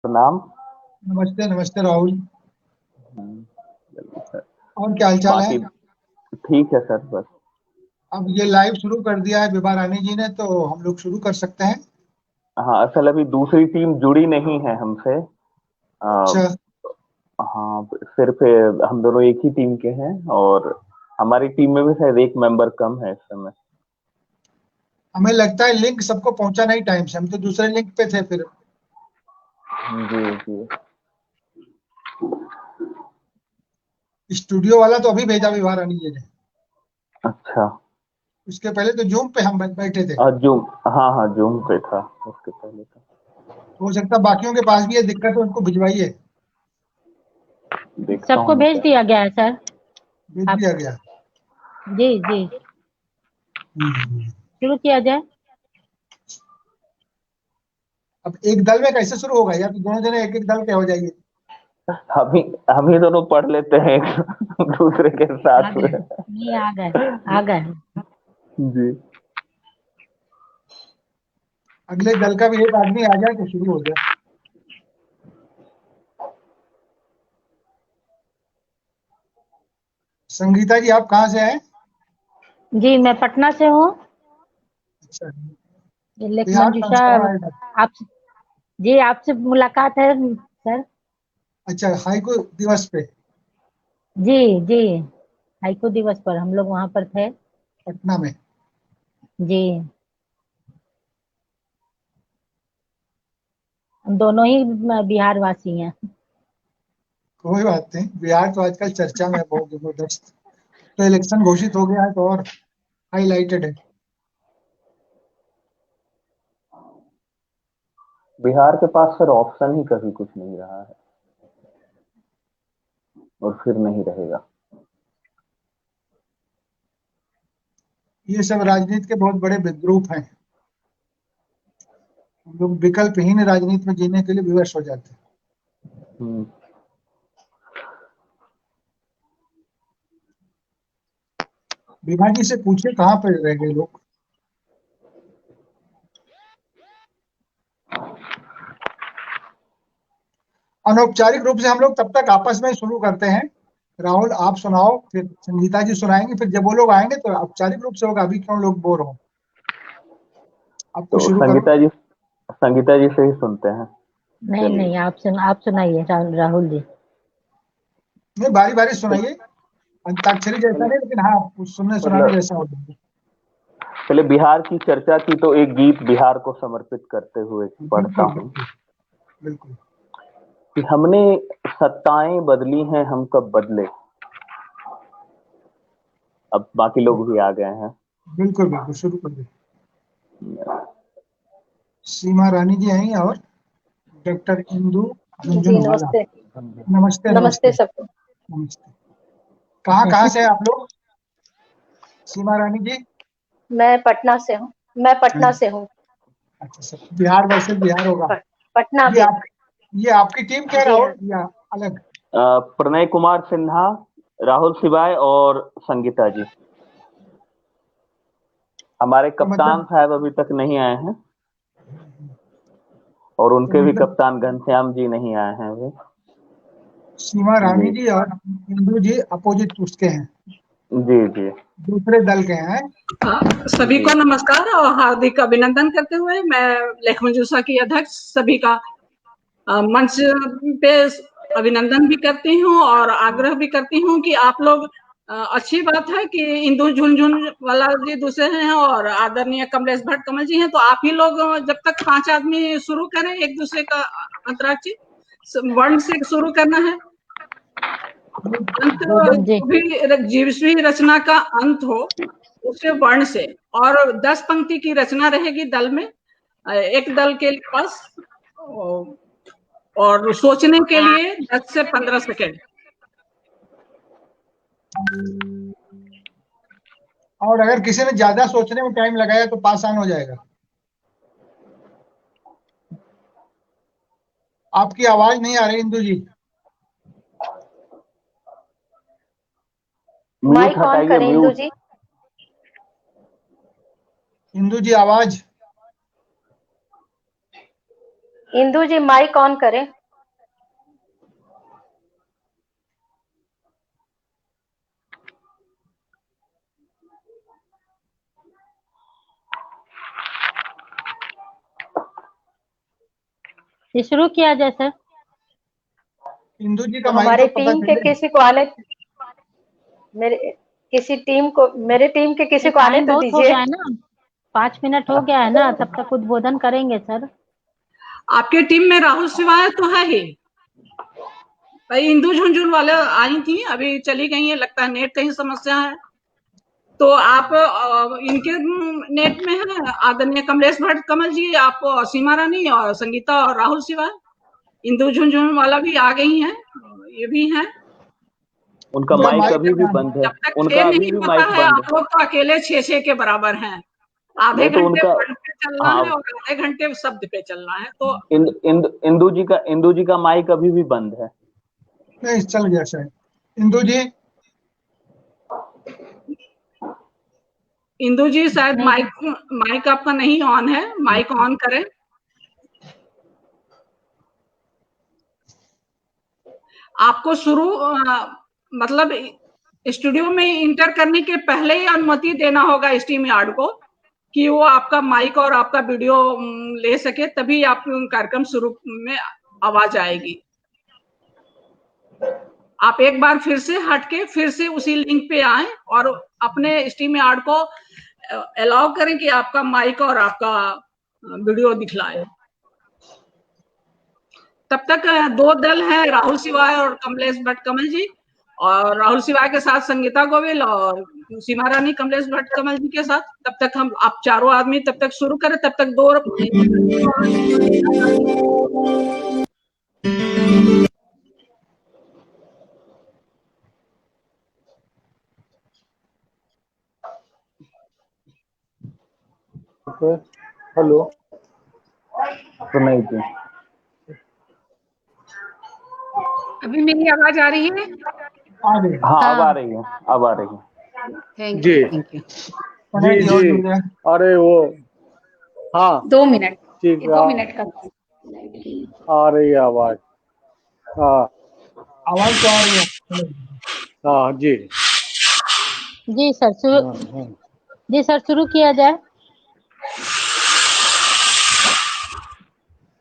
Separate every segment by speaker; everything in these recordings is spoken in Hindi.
Speaker 1: प्रणाम।
Speaker 2: नमस्ते नमस्ते राहुल।
Speaker 1: जल्दी सर।
Speaker 2: और क्या हालचाल है?
Speaker 1: बाकी ठीक है सर, बस।
Speaker 2: अब ये लाइव शुरू कर दिया है विभा रानी जी ने, तो हम लोग शुरू कर सकते हैं।
Speaker 1: हाँ, असल अभी दूसरी टीम जुड़ी नहीं है हमसे। आ,
Speaker 2: अच्छा।
Speaker 1: हाँ, सिर्फ हम दोनों एक ही टीम के हैं, और हमारी टीम में भी शायद एक मेंबर कम है इस समय।
Speaker 2: हमें लगता है लिंक सबको पहुंचा नहीं टाइम से, हम तो दूसरे लिंक पे थे फिर।
Speaker 1: जी जी।
Speaker 2: स्टूडियो वाला तो अभी भेजा विभा रानी जी ने।
Speaker 1: अच्छा।
Speaker 2: उसके पहले तो जूम पे हम बैठे थे।
Speaker 1: जूम। हाँ हाँ, जूम पे था उसके पहले था।
Speaker 2: हो सकता है बाकियों के पास भी ये दिक्कत है, उनको भिजवाइए।
Speaker 1: देखता हूँ
Speaker 3: सबको
Speaker 1: मैं
Speaker 3: भेज
Speaker 1: क्या।
Speaker 3: दिया गया है सर।
Speaker 2: भेज
Speaker 3: आप
Speaker 2: दिया गया।
Speaker 3: जी जी
Speaker 2: हम्म।
Speaker 3: शुरू किया जाए।
Speaker 2: अब एक दल में कैसे शुरू होगा, या तो दोनों जने एक एक दल के हो जाइए।
Speaker 1: हम ही दोनों पढ़ लेते हैं एक दूसरे के
Speaker 3: आ
Speaker 1: साथ
Speaker 3: गए,
Speaker 1: में।
Speaker 3: ये आ गए।
Speaker 1: जी।
Speaker 2: अगले दल का भी एक आदमी आ जाए तो शुरू हो जाए। संगीता जी, आप कहाँ से हैं?
Speaker 3: जी मैं पटना से हूँ।
Speaker 2: अच्छा।
Speaker 3: ये लेख
Speaker 2: बिहार
Speaker 3: मंजूषा।
Speaker 2: संस्कार आयोग।
Speaker 3: आप जी आपसे मुलाकात है सर।
Speaker 2: अच्छा, हाइको दिवस पे।
Speaker 3: जी जी हाइको दिवस पर हम लोग वहाँ पर थे।
Speaker 2: पटना में।
Speaker 3: जी हम दोनों ही बिहार वासी हैं।
Speaker 2: कोई बात नहीं, बिहार तो आजकल चर्चा में है बहुत जबरदस्त। तो इलेक्शन घोषित हो गया है तो और हाईलाइटेड है।
Speaker 1: बिहार के पास सर ऑप्शन ही कभी कुछ नहीं रहा है, और फिर नहीं रहेगा।
Speaker 2: ये सब राजनीति के बहुत बड़े विद्रूप हैं। हम लोग विकल्पहीन राजनीति में जीने के लिए विवश हो जाते हैं।
Speaker 1: हम्म।
Speaker 2: विभा जी से पूछे कहाँ पर रह गए लोग। अनौपचारिक रूप से हम लोग तब तक आपस में ही शुरू करते हैं। राहुल आप सुनाओ, फिर संगीता जी सुनाएंगे, फिर जब वो लोग आएंगे तो औपचारिक रूप से होगा। अभी क्यों लोग बोर हो। आप कुछ
Speaker 1: तो
Speaker 2: शुरू करो।
Speaker 1: संगीता जी से ही सुनते हैं।
Speaker 3: नहीं
Speaker 1: चलिए।
Speaker 3: नहीं आप सुनाइए राहुल जी।
Speaker 2: नहीं, बारी बारी सुनाइए। अंताक्षरी जैसा
Speaker 1: चलिए,
Speaker 2: नहीं, लेकिन हाँ कुछ सुनने सुनाने
Speaker 1: मतलब
Speaker 2: जैसा हो जाए।
Speaker 1: पहले बिहार की चर्चा की तो एक गीत बिहार को समर्पित करते हुए पढ़ता
Speaker 2: बिल्कुल
Speaker 1: हूँ
Speaker 2: बिल्कुल। बिल्कुल
Speaker 1: कि हमने सत्ताएं बदली हैं, हम कब बदले। अब बाकी लोग भी आ गए हैं।
Speaker 2: बिल्कुल बिल्कुल शुरू कर दे। सीमा रानी जी आई और डॉक्टर इंदु
Speaker 4: जी
Speaker 2: झुंझुनवाला।
Speaker 4: नमस्ते।
Speaker 2: नमस्ते नमस्ते।
Speaker 4: नमस्ते सबको।
Speaker 2: नमस्ते। कहाँ कहाँ से हैं आप लोग? सीमा रानी जी।
Speaker 4: मैं पटना से हूँ। मैं पटना से हूँ।
Speaker 2: अच्छा सर, बिहार वर्सेस बिहार होगा।
Speaker 4: पटना
Speaker 2: ये
Speaker 4: में।
Speaker 2: आप ये आपकी टीम क्या
Speaker 4: जी
Speaker 2: राहुल,
Speaker 4: हाँ।
Speaker 2: या अलग?
Speaker 1: प्रणय कुमार सिन्हा, राहुल सिवाय और संगीता जी। हमारे
Speaker 2: तो
Speaker 1: कप्तान
Speaker 2: मतलब
Speaker 1: साहब अभी तक नहीं आए हैं, और
Speaker 2: तो
Speaker 1: उनके भी
Speaker 2: मतलब
Speaker 1: कप्तान घनश्याम जी नहीं आए हैं अभी।
Speaker 2: सीमा रानी
Speaker 1: जी
Speaker 2: जी और इंदु जी अपोजिट उसके हैं,
Speaker 1: जी जी
Speaker 2: दूसरे दल के हैं।
Speaker 5: सभी
Speaker 1: जी।
Speaker 5: को नमस्कार और हार्दिक अभिनंदन करते हुए मैं लेख मंजूषा की अध्यक्ष सभी का मंच पे अभिनंदन भी करती हूँ और आग्रह भी करती हूँ कि आप लोग अच्छी बात है कि इंदु झुनझुन वाला जी दूसरे हैं और आदरणीय कमलेश भट्ट कमल जी हैं, तो आप ही लोग जब तक 5 आदमी शुरू करें एक दूसरे का अंतराक्षी वर्ण से शुरू करना है। अंत
Speaker 2: दो दो
Speaker 3: जी
Speaker 5: भी जीवश्री रचना का अंत हो उसके वर्ण से, और 10 पंक्ति की रचना रहेगी दल में, एक दल के पास, और सोचने के लिए 10 से 15 सेकेंड।
Speaker 2: और अगर किसी ने ज्यादा सोचने में टाइम लगाया तो पास ऑन हो जाएगा। आपकी आवाज नहीं आ रही इंदु जी।
Speaker 1: म्यूट
Speaker 4: माइक ऑन
Speaker 1: हटाइए,
Speaker 4: करें इंदु
Speaker 1: म्यूट।
Speaker 4: जी।
Speaker 2: इंदु जी आवाज।
Speaker 4: इंदु जी माइक ऑन करें।
Speaker 3: ये शुरू किया जाए सर।
Speaker 2: इंदु जी
Speaker 4: तो
Speaker 2: का माइक
Speaker 4: हमारे
Speaker 2: तो पता
Speaker 4: टीम के
Speaker 2: चले।
Speaker 4: किसी को आने, मेरे टीम के किसी को आने
Speaker 3: टाइम
Speaker 4: तो
Speaker 3: बहुत हो
Speaker 4: दीजिए।
Speaker 3: गया है ना, 5 मिनट हो गया है ना, तब तक उद्बोधन करेंगे सर।
Speaker 5: आपके टीम में राहुल सिवाय तो है ही भाई। इंदु झुंझुन वाले आई थी, अभी चली गई है, लगता है नेट कहीं समस्या है। तो आप इनके नेट में है आदरणीय कमलेश भट्ट कमल जी, आप सीमा रानी और संगीता और राहुल सिवाय। इंदु झुंझुन वाला भी आ गई हैं, ये भी हैं।
Speaker 1: उनका
Speaker 2: उनका
Speaker 1: माइक
Speaker 2: माइक
Speaker 1: अभी भी बंद है,
Speaker 5: जब तक
Speaker 1: उनका
Speaker 5: 6
Speaker 1: अभी
Speaker 5: नहीं
Speaker 1: भी
Speaker 5: होता
Speaker 1: माइक
Speaker 5: है,
Speaker 1: बंद
Speaker 5: आप
Speaker 1: है।
Speaker 5: लोग तो अकेले 6 के बराबर हैं। आधे
Speaker 1: नहीं तो
Speaker 5: घंटे
Speaker 1: उनका,
Speaker 5: फ्रंट पे चलना
Speaker 1: हाँ,
Speaker 5: है और आधे घंटे शब्द पे चलना है। तो
Speaker 1: इंदु जी का माइक अभी भी बंद है।
Speaker 2: नहीं, चल गया शायद। इंदु जी,
Speaker 5: इंदु जी शायद
Speaker 3: नहीं,
Speaker 5: माइक आपका नहीं ऑन है, माइक ऑन करें। आपको शुरू मतलब स्टूडियो में इंटर करने के पहले ही अनुमति देना होगा स्ट्रीम यार्ड को कि वो आपका माइक और आपका वीडियो ले सके, तभी आप कार्यक्रम शुरू में आवाज आएगी। आप एक बार फिर से हटके फिर से उसी लिंक पे आए और अपने स्ट्रीम यार्ड को अलाउ करें कि आपका माइक और आपका वीडियो दिखलाए। तब तक 2 दल हैं, राहुल सिवाय और कमलेश भट्ट कमल जी, और राहुल सिवाय के साथ संगीता गोविल और सीमा रानी कमलेश भट्ट कमल जी के साथ। तब तक आप चारों आदमी तब तक शुरू करें, तब तक 2
Speaker 6: हेलो,
Speaker 1: सुनाई थी।
Speaker 7: अभी मेरी आवाज आ रही है?
Speaker 2: आ गए।
Speaker 1: हाँ, अब आ रही है, अब आ रही है।
Speaker 7: Thank
Speaker 6: ji.
Speaker 7: You, thank you.
Speaker 6: जी जी, अरे वो, हाँ
Speaker 7: 2 मिनट,
Speaker 6: ठीक
Speaker 7: ये 2 मिनट का।
Speaker 6: आ रही है आवाज। हाँ
Speaker 2: आवाज तो आ रही है।
Speaker 6: हाँ जी।
Speaker 3: जी सर शुरू,
Speaker 6: हाँ।
Speaker 3: जी सर शुरू किया जाए।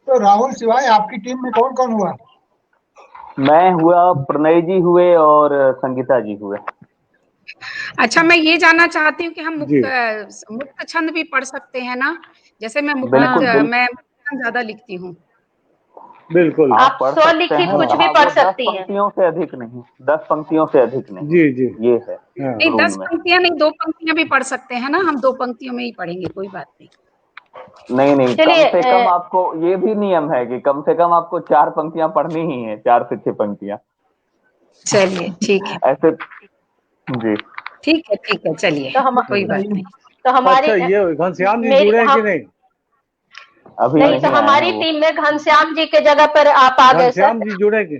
Speaker 2: तो राहुल सिवाय आपकी टीम में कौन कौन हुआ?
Speaker 1: मैं हुआ, प्रणय जी हुए और संगीता जी हुए।
Speaker 7: अच्छा, मैं ये जानना चाहती हूँ कि हम
Speaker 6: जी।
Speaker 7: मुक्त छंद भी पढ़ सकते हैं ना? जैसे मैं
Speaker 1: बिल्कुल,
Speaker 7: मैं ज्यादा लिखती हूँ।
Speaker 6: बिल्कुल
Speaker 4: आप
Speaker 1: पढ़ सकते
Speaker 4: स्वलिखित
Speaker 1: हैं।
Speaker 4: कुछ भी
Speaker 1: हाँ,
Speaker 4: पढ़
Speaker 1: वो 10
Speaker 4: सकती हैं।
Speaker 1: पंक्तियों से अधिक नहीं, 10 पंक्तियों से अधिक नहीं,
Speaker 6: जी जी।
Speaker 1: ये है
Speaker 6: हाँ।
Speaker 7: नहीं,
Speaker 1: रूल
Speaker 7: 10
Speaker 1: में।
Speaker 7: पंक्तियां नहीं, 2 पंक्तियां भी पढ़ सकते हैं ना? हम 2 पंक्तियों में ही पढ़ेंगे, कोई बात नहीं।
Speaker 1: नहीं, कम
Speaker 4: चलिए
Speaker 1: से कम आपको ये भी नियम है कि कम से कम आपको 4 पंक्तियां पढ़नी ही है, 4 से 6 पंक्तियां।
Speaker 7: चलिए ठीक है,
Speaker 1: ऐसे जी।
Speaker 7: ठीक है, चलिए,
Speaker 4: तो
Speaker 7: कोई बात नहीं।
Speaker 4: तो हमारी
Speaker 6: अच्छा, ये घनश्याम जी
Speaker 4: मेरी
Speaker 6: जुड़े हैं कि
Speaker 4: हम
Speaker 6: नहीं?
Speaker 1: अभी
Speaker 4: नहीं, तो
Speaker 1: नहीं आए हैं
Speaker 4: हमारी
Speaker 1: वो।
Speaker 4: टीम में घनश्याम जी के जगह पर आप आ गए
Speaker 6: घनश्याम
Speaker 4: सर।
Speaker 6: जी जुड़े कि?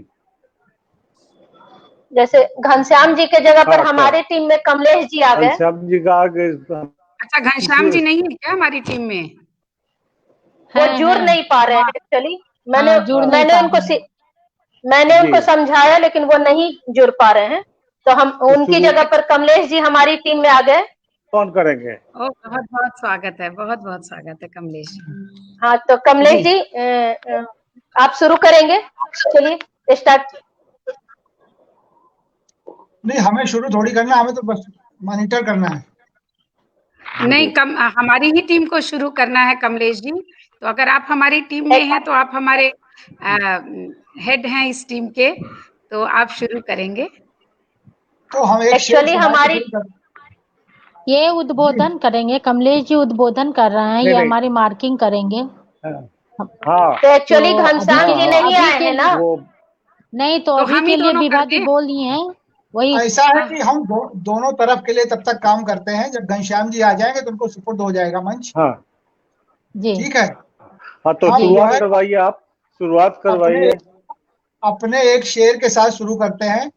Speaker 4: जैसे घनश्याम जी के जगह पर
Speaker 6: अच्छा।
Speaker 4: हमारी टीम में कमलेश जी आ गए।
Speaker 6: घनश्याम जी का आगे
Speaker 7: अच्छा, घनश्याम जी नहीं है क्या हमारी टीम में?
Speaker 4: वो
Speaker 3: हैं,
Speaker 4: जुड़
Speaker 3: हैं।
Speaker 4: नहीं पा रहे हैं एक्चुअली।
Speaker 3: हाँ, जुड़ नहीं
Speaker 4: मैंने
Speaker 3: पा
Speaker 4: उनको
Speaker 3: रहे हैं।
Speaker 4: मैंने
Speaker 6: जी।
Speaker 4: उनको समझाया लेकिन वो नहीं जुड़ पा रहे हैं, तो हम उनकी
Speaker 6: शुरू
Speaker 4: जगह पर कमलेश जी हमारी टीम में आ गए।
Speaker 6: कौन करेंगे?
Speaker 7: ओ, बहुत बहुत स्वागत है, बहुत बहुत स्वागत है कमलेश जी।
Speaker 4: हाँ, तो कमलेश जी आप शुरू करेंगे। चलिए स्टार्ट।
Speaker 2: नहीं, हमें शुरू थोड़ी करना, हमें तो बस मॉनिटर करना है।
Speaker 7: नहीं, हमारी ही टीम को शुरू करना है कमलेश जी। तो अगर आप हमारी टीम में हैं तो आप हमारे हेड हैं इस टीम के, तो आप शुरू करेंगे।
Speaker 2: तो हम एक शेर
Speaker 4: एक्चुअली
Speaker 2: सुना के
Speaker 4: हमारी
Speaker 2: शुरू कर।
Speaker 3: ये उद्बोधन करेंगे, कमलेश जी उद्बोधन कर रहे हैं,
Speaker 6: नहीं,
Speaker 3: ये
Speaker 6: नहीं।
Speaker 3: हमारी मार्किंग करेंगे।
Speaker 6: हाँ
Speaker 4: तो एक्चुअली
Speaker 3: तो
Speaker 4: घनश्याम जी नहीं
Speaker 3: अभी
Speaker 4: आए
Speaker 3: के
Speaker 4: हैं ना।
Speaker 6: वो
Speaker 3: नहीं, तो
Speaker 7: तो
Speaker 3: अभी
Speaker 7: हम
Speaker 3: के
Speaker 7: ही
Speaker 3: लिए
Speaker 7: दोनों
Speaker 3: विभा
Speaker 7: करते
Speaker 3: जी
Speaker 7: हैं।
Speaker 3: बोल दिए हैं वही।
Speaker 2: ऐसा है कि हम दोनों तरफ के लिए तब तक काम करते हैं, जब घनश्याम जी आ जाएंगे तो उनको सुपुर्द हो जाएगा मंच।
Speaker 6: हाँ
Speaker 3: जी
Speaker 2: ठीक है।
Speaker 6: हाँ, तो
Speaker 2: हम जो
Speaker 6: शुरुआत
Speaker 2: है
Speaker 6: करवाइए, आप शुरुआत करवाइए।
Speaker 2: अपने एक शेर के साथ शुरू करते हैं।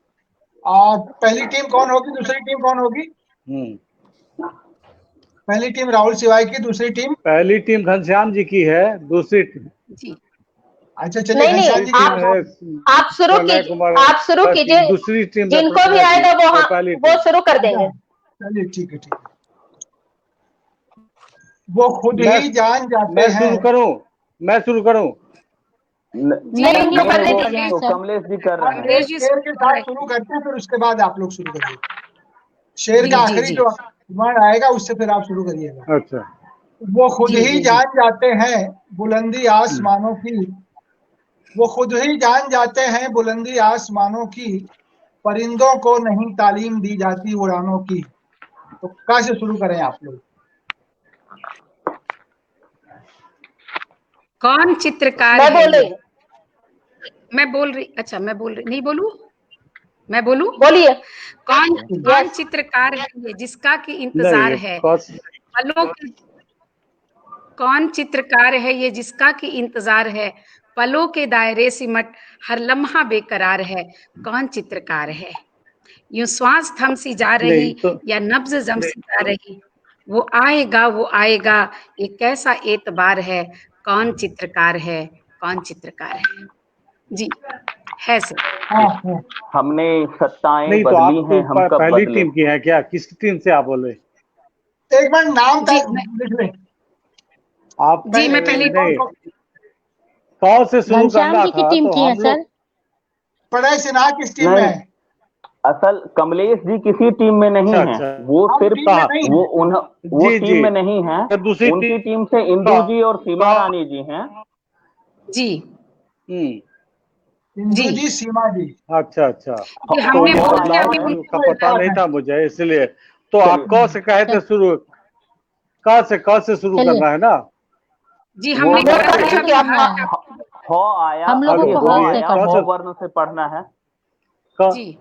Speaker 2: और पहली टीम कौन होगी, दूसरी टीम कौन होगी? पहली टीम राहुल सिवाय की, दूसरी टीम
Speaker 6: पहली टीम घनश्याम जी की है, दूसरी टीम
Speaker 7: जी,
Speaker 2: अच्छा चलिए
Speaker 4: नहीं,
Speaker 2: घनश्याम जी
Speaker 4: आप शुरू
Speaker 6: कन्हैया
Speaker 4: कीजिए,
Speaker 6: कुमार
Speaker 4: आप शुरू कीजिए,
Speaker 6: दूसरी टीम
Speaker 4: जिनको भी आएगा वो शुरू कर देंगे।
Speaker 2: चलिए ठीक है ठीक है। वो खुद
Speaker 6: मैं-
Speaker 2: ही जान जाते
Speaker 6: मैं
Speaker 2: हैं।
Speaker 6: शुरू करूं? मैं शुरू करूं?
Speaker 4: नहीं,
Speaker 3: नहीं,
Speaker 4: उनको करने
Speaker 1: वो
Speaker 4: दीजिए।
Speaker 3: सर।
Speaker 1: कमलेश जी कर रहे हैं।
Speaker 7: कमलेश जी
Speaker 2: शेर के साथ
Speaker 7: शुरू
Speaker 2: शुरू करते हैं, फिर उसके बाद आप लोग शुरू करिए। शेर का
Speaker 7: जी,
Speaker 2: आखिरी
Speaker 7: जी।
Speaker 2: जो वर्ड आएगा उससे फिर आप शुरू करिएगा।
Speaker 6: अच्छा।
Speaker 2: वो खुद
Speaker 7: जी,
Speaker 2: ही
Speaker 7: जी,
Speaker 2: जान जाते हैं बुलंदी आसमानों की, वो खुद ही जान जाते हैं बुलंदी आसमानों की, परिंदों को नहीं तालीम दी जाती उड़ानों की। तो कैसे शुरू करें आप लोग?
Speaker 7: कौन चित्रकार
Speaker 4: मैं
Speaker 7: है
Speaker 4: बोल
Speaker 7: ये?
Speaker 4: रही हूँ,
Speaker 7: मैं बोल रही, अच्छा मैं बोल रही, नहीं बोलूं? मैं बोलूं?
Speaker 4: बोलिए।
Speaker 7: कौन चित्रकार है ये जिसका की इंतजार है पलों के, कौन चित्रकार है ये जिसका की इंतजार है, पलों के दायरे सिमट हर लम्हा बेकरार है, कौन चित्रकार है? यूं श्वास थम सी जा रही
Speaker 6: नहीं तो
Speaker 7: या नब्ज जम सी जा रही, वो आएगा, ये कैसा एतबार है, कौन चित्रकार है, कौन चित्रकार है? जी है सर।
Speaker 2: हाँ हाँ।
Speaker 1: हमने सत्ताएं
Speaker 6: नहीं तो
Speaker 1: बदली
Speaker 6: आप
Speaker 1: हैं, हम कब
Speaker 6: पहली
Speaker 1: बदले।
Speaker 6: टीम की हैं क्या? किस टीम से आप बोल रहे?
Speaker 2: एक बार नाम
Speaker 7: जी,
Speaker 2: लिख लें।
Speaker 6: आप
Speaker 7: जी, मैं पहली
Speaker 6: नहीं, कौन से शुरू
Speaker 3: घनश्याम
Speaker 6: करना
Speaker 3: जी की
Speaker 6: था
Speaker 3: टीम
Speaker 6: तो
Speaker 3: की है
Speaker 6: हम लोग
Speaker 3: सर।
Speaker 2: पढ़े सिन्हा किस टीम में
Speaker 1: नहीं,
Speaker 2: है?
Speaker 1: असल कमलेश जी किसी टीम में नहीं
Speaker 6: अच्छा
Speaker 1: है।
Speaker 6: अच्छा
Speaker 1: वो
Speaker 2: हम
Speaker 1: सिर्फ
Speaker 2: टीम में नहीं है।
Speaker 1: वो
Speaker 6: जी
Speaker 1: टीम
Speaker 6: जी
Speaker 1: में नहीं है।
Speaker 6: तो दूसरी
Speaker 1: उनकी
Speaker 6: टीम
Speaker 1: टीम से इंदू जी और सीमा रानी जी हैं।
Speaker 7: जी
Speaker 2: इंदू
Speaker 7: जी
Speaker 2: जी, सीमा जी।
Speaker 6: अच्छा अच्छा।
Speaker 7: जी,
Speaker 1: तो
Speaker 7: हमने
Speaker 1: वो
Speaker 7: बोल दिया
Speaker 1: अलावा
Speaker 7: अभी
Speaker 1: हैं।
Speaker 6: का पता नहीं था मुझे, इसलिए तो आप
Speaker 1: चलिए
Speaker 6: कौन से कहे थे शुरू, कौन से शुरू
Speaker 3: चलिए।
Speaker 6: करना है ना?
Speaker 7: जी,
Speaker 1: वो
Speaker 7: हमने
Speaker 1: है
Speaker 7: बोला था
Speaker 4: कि आप
Speaker 1: ह आया,
Speaker 3: हम लोगों
Speaker 1: अभी
Speaker 3: को
Speaker 1: ह
Speaker 3: ह से
Speaker 1: आया,
Speaker 3: करना
Speaker 1: ह
Speaker 3: है।
Speaker 1: वर्ण से पढ़ना है।
Speaker 7: जी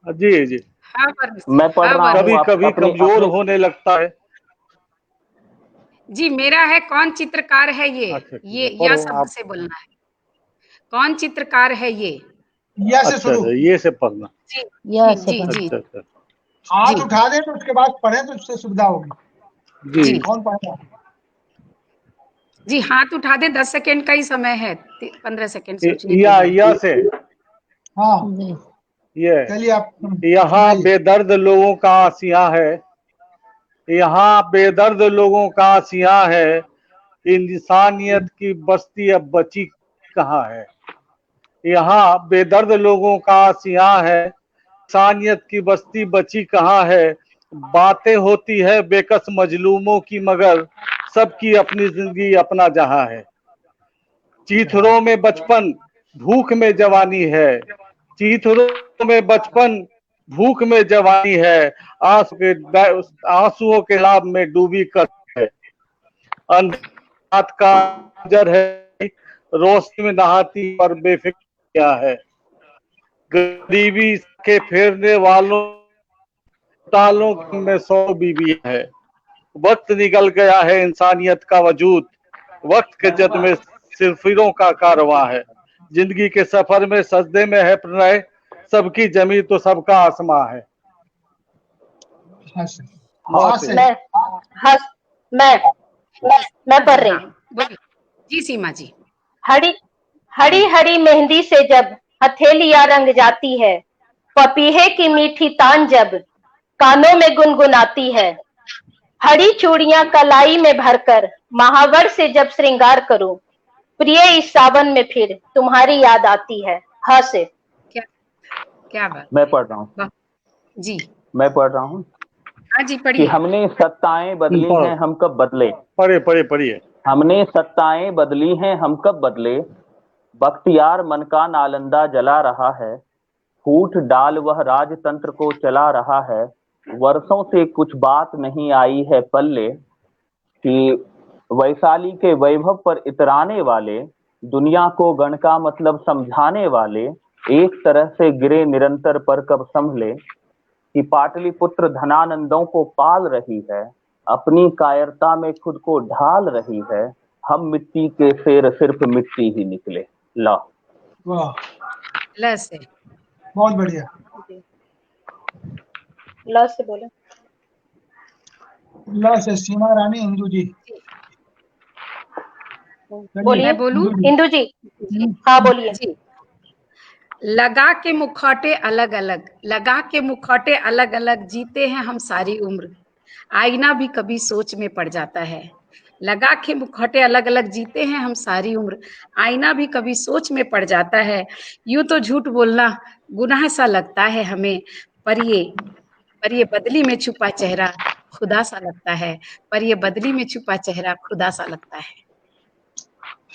Speaker 6: जी जी
Speaker 7: हाँ वर्ण से,
Speaker 1: मैं पढ़
Speaker 7: हाँ
Speaker 1: रहा
Speaker 7: वर्ण
Speaker 1: हूँ,
Speaker 6: कभी
Speaker 1: आप
Speaker 6: कभी
Speaker 1: अपनी
Speaker 6: कमजोर
Speaker 1: अपनी
Speaker 6: होने लगता है।
Speaker 7: जी। मेरा है कौन चित्रकार है ये,
Speaker 6: अच्छा ठीक
Speaker 7: ये
Speaker 6: है,
Speaker 7: यह
Speaker 6: पढ़ो
Speaker 7: शब्द
Speaker 6: आप।
Speaker 7: से बोलना है, कौन चित्रकार है ये।
Speaker 2: या से
Speaker 6: अच्छा
Speaker 2: शुरू।
Speaker 6: अच्छा, ये से पढ़ना।
Speaker 7: जी
Speaker 3: यह
Speaker 7: जी
Speaker 3: से
Speaker 7: जी
Speaker 3: करना।
Speaker 7: जी
Speaker 6: अच्छा अच्छा
Speaker 2: हाथ
Speaker 7: जी
Speaker 2: उठा दें तो उसके बाद पढ़ें तो उससे सुविधा होगी।
Speaker 6: जी
Speaker 7: जी
Speaker 2: कौन पढ़ेगा?
Speaker 7: जी, हाथ उठा दे, 10 सेकेंड का ही समय है, 15 सेकेंड सोचने के लिए।
Speaker 6: या से
Speaker 2: हाँ
Speaker 3: जी।
Speaker 6: ये
Speaker 2: चलिए आप
Speaker 6: यहाँ
Speaker 2: सुनाइए।
Speaker 6: बेदर्द लोगों का आसिया है, यहाँ बेदर्द लोगों का आसिया है, इंसानियत की बस्ती अब बची कहाँ है। यहाँ बेदर्द लोगों का आसिया है, इंसानियत की बस्ती बची कहाँ है। बातें होती है बेकस मजलूमों की, मगर सबकी अपनी जिंदगी अपना जहां है। चीथड़ों में बचपन भूख में जवानी है, चीथड़ों में बचपन भूख में जवानी है, आंसुओं के लाभ में डूबी कर है। अंधात का जर है, रोशनी में नहाती पर बेफिक्र क्या है। गरीबी के फेरने वालों तालों में 100 बीबी है। वक्त निकल गया है इंसानियत का वजूद, वक्त के जद में सिरफिरों का कारवां है। जिंदगी के सफर में सजदे में है प्रणय, सबकी जमी तो सबका आसमां है।
Speaker 2: हाँ से।
Speaker 6: हाँ
Speaker 2: हाँ
Speaker 6: से
Speaker 2: से।
Speaker 4: मैं हस मैं पढ़ रही हूँ।
Speaker 7: बोलिए जी सीमा जी।
Speaker 4: हरी हरी हरी मेहंदी से जब हथेलियां रंग जाती है, पपीहे की मीठी तान जब कानों में गुनगुनाती है, हरी चूड़ियां कलाई में भरकर महावर से जब श्रृंगार करूं, प्रिय इस सावन में फिर तुम्हारी याद आती है। ह से।
Speaker 7: क्या क्या बात
Speaker 1: मैं
Speaker 7: है,
Speaker 1: पढ़ रहा हूँ।
Speaker 7: वाह। जी
Speaker 1: मैं पढ़ रहा हूँ
Speaker 7: हाँ जी
Speaker 1: कि
Speaker 7: पढ़िए।
Speaker 1: हमने सत्ताएं बदली
Speaker 6: पढ़ो,
Speaker 1: हैं, हम कब बदले।
Speaker 6: पढ़िए।
Speaker 1: हमने सत्ताएं बदली हैं, हम कब बदले। बख्तियार मन का नालंदा जला रहा है, फूट डाल वह राजतंत्र को चला रहा है। वर्षों से कुछ बात नहीं आई है पल्ले, कि वैशाली के वैभव पर इतराने वाले, दुनिया को गण का मतलब समझाने वाले, एक तरह से गिरे निरंतर पर कब संभले। कि पाटलिपुत्र धनानंदों को पाल रही है, अपनी कायरता में खुद को ढाल रही है। हम मिट्टी के शेर सिर्फ मिट्टी ही निकले। ला।
Speaker 2: वाह,
Speaker 7: ल से।
Speaker 2: बहुत बढ़िया।
Speaker 4: ल से बोले।
Speaker 2: ल से सीमा रानी, इंदू जी।
Speaker 4: बोलिए
Speaker 7: मैं बोलूं?
Speaker 4: इंदु जी। हाँ बोलिए।
Speaker 7: जी। लगा के मुखौटे अलग अलग, लगा के मुखौटे अलग अलग, जीते हैं हम सारी उम्र, आईना भी कभी सोच में पड़ जाता है। लगा के मुखौटे अलग अलग, जीते हैं हम सारी उम्र, आईना भी कभी सोच में पड़ जाता है। यूं तो झूठ बोलना गुनाह सा लगता है हमें, पर ये बदली में छुपा चेहरा खुदा सा लगता है, पर ये बदली में छुपा चेहरा खुदा सा लगता है।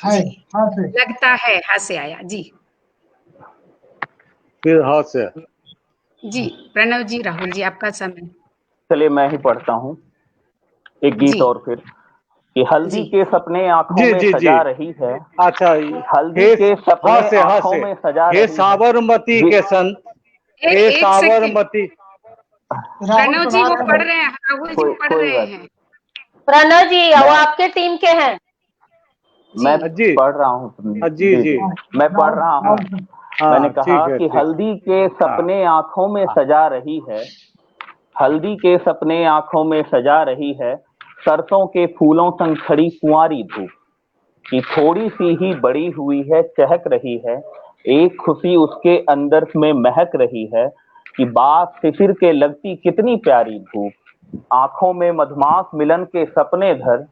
Speaker 2: हाय
Speaker 7: जी,
Speaker 2: हाँ से
Speaker 7: लगता है, हाँ से आया जी।
Speaker 6: फिर हाँ से
Speaker 7: जी प्रणव जी, राहुल जी, आपका समय।
Speaker 1: चलिए मैं ही पढ़ता हूँ एक गीत
Speaker 7: जी
Speaker 1: और फिर कि हल्दी
Speaker 7: जी
Speaker 1: के सपने आंखों
Speaker 6: जी
Speaker 1: में
Speaker 6: जी जी
Speaker 1: सजा रही है।
Speaker 6: अच्छा
Speaker 1: हल्दी
Speaker 6: हे
Speaker 1: के सपने
Speaker 6: हाँ से
Speaker 1: आंखों में सजा
Speaker 6: हे
Speaker 1: रही है।
Speaker 6: साबरमती
Speaker 1: जी।
Speaker 6: के संत, हे
Speaker 7: एक सेकंड,
Speaker 6: साबरमती।
Speaker 2: राहुल
Speaker 7: प्रणव जी
Speaker 2: सुना
Speaker 7: वो
Speaker 2: रहे
Speaker 7: पढ़
Speaker 2: हैं।
Speaker 7: रहे हैं, राहुल जी पढ़
Speaker 1: कोई
Speaker 7: रहे
Speaker 1: बात
Speaker 7: हैं।
Speaker 4: प्रणव जी वो आपके टीम के हैं।
Speaker 1: मैं
Speaker 6: जी
Speaker 1: पढ़ रहा हूँ।
Speaker 6: जी जी
Speaker 1: मैं पढ़ रहा हूँ। मैंने कहा
Speaker 6: ठीक है
Speaker 1: कि
Speaker 6: ठीक।
Speaker 1: हल्दी के सपने आंखों में सजा रही है, हल्दी के सपने आंखों में सजा रही है, सरसों के फूलों संग खड़ी कुंवारी धूप कि थोड़ी सी ही बड़ी हुई है, चहक रही है, एक खुशी उसके अंदर में महक रही है कि बात शिशिर के लगती कितनी प्यारी धूप, आंखों में मधुमास मिलन के सपने धर,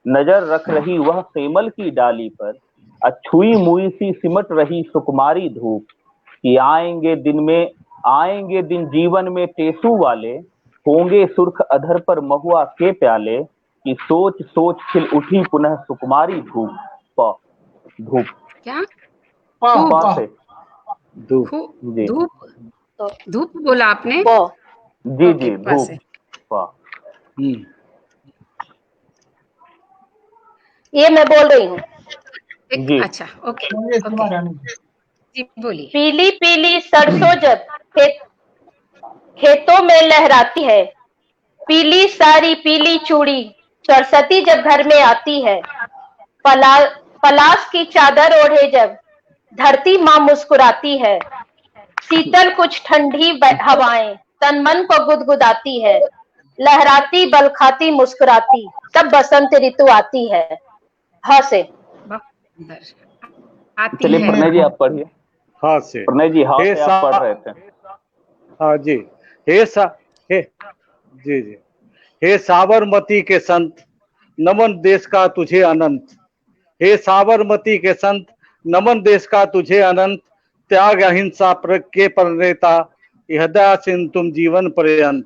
Speaker 1: नजर रख रही वह सेमल की डाली पर, अछुई मुई सी सिमट रही सुकुमारी धूप कि आएंगे दिन जीवन में टेसू वाले, होंगे सुर्ख अधर पर महुआ के प्याले कि सोच सोच खिल उठी पुनः सुकुमारी धूप। प धूप
Speaker 7: क्या?
Speaker 2: पा
Speaker 7: धूप,
Speaker 2: पा
Speaker 1: से
Speaker 6: धूप
Speaker 1: जी
Speaker 7: धूप,
Speaker 4: तो
Speaker 7: धूप बोला आपने?
Speaker 4: वो
Speaker 1: जी
Speaker 7: ओके,
Speaker 1: जी
Speaker 7: बस
Speaker 1: धूप। प
Speaker 4: ये मैं बोल रही हूँ।
Speaker 7: एक,
Speaker 1: जी
Speaker 7: अच्छा ओके
Speaker 2: बोलिए सीमा
Speaker 7: ओके,
Speaker 2: रानी।
Speaker 7: जी बोलिए।
Speaker 4: पीली पीली सरसों जब खेतों में लहराती है, पीली सारी पीली चूड़ी सरस्वती जब घर में आती है, पलाश की चादर ओढ़े जब धरती माँ मुस्कुराती है, शीतल कुछ ठंडी हवाएं तन मन को गुदगुदाती है, लहराती बलखाती मुस्कुराती तब बसंत ऋतु आती है। हाँ से
Speaker 7: बहुत सुंदर आती
Speaker 1: चलिए
Speaker 7: है।
Speaker 1: प्रणय जी आप पढ़िए।
Speaker 6: हाँ से
Speaker 1: प्रणय जी हाँ
Speaker 6: हे
Speaker 1: से आप पढ़ रहे थे।
Speaker 6: हाँ जी हे जी जी हे साबरमती के संत, नमन देश का तुझे अनंत, हे साबरमती के संत, नमन देश का तुझे अनंत, त्याग अहिंसा के प्रणेता, हृदय सिंह तुम जीवन पर्यंत,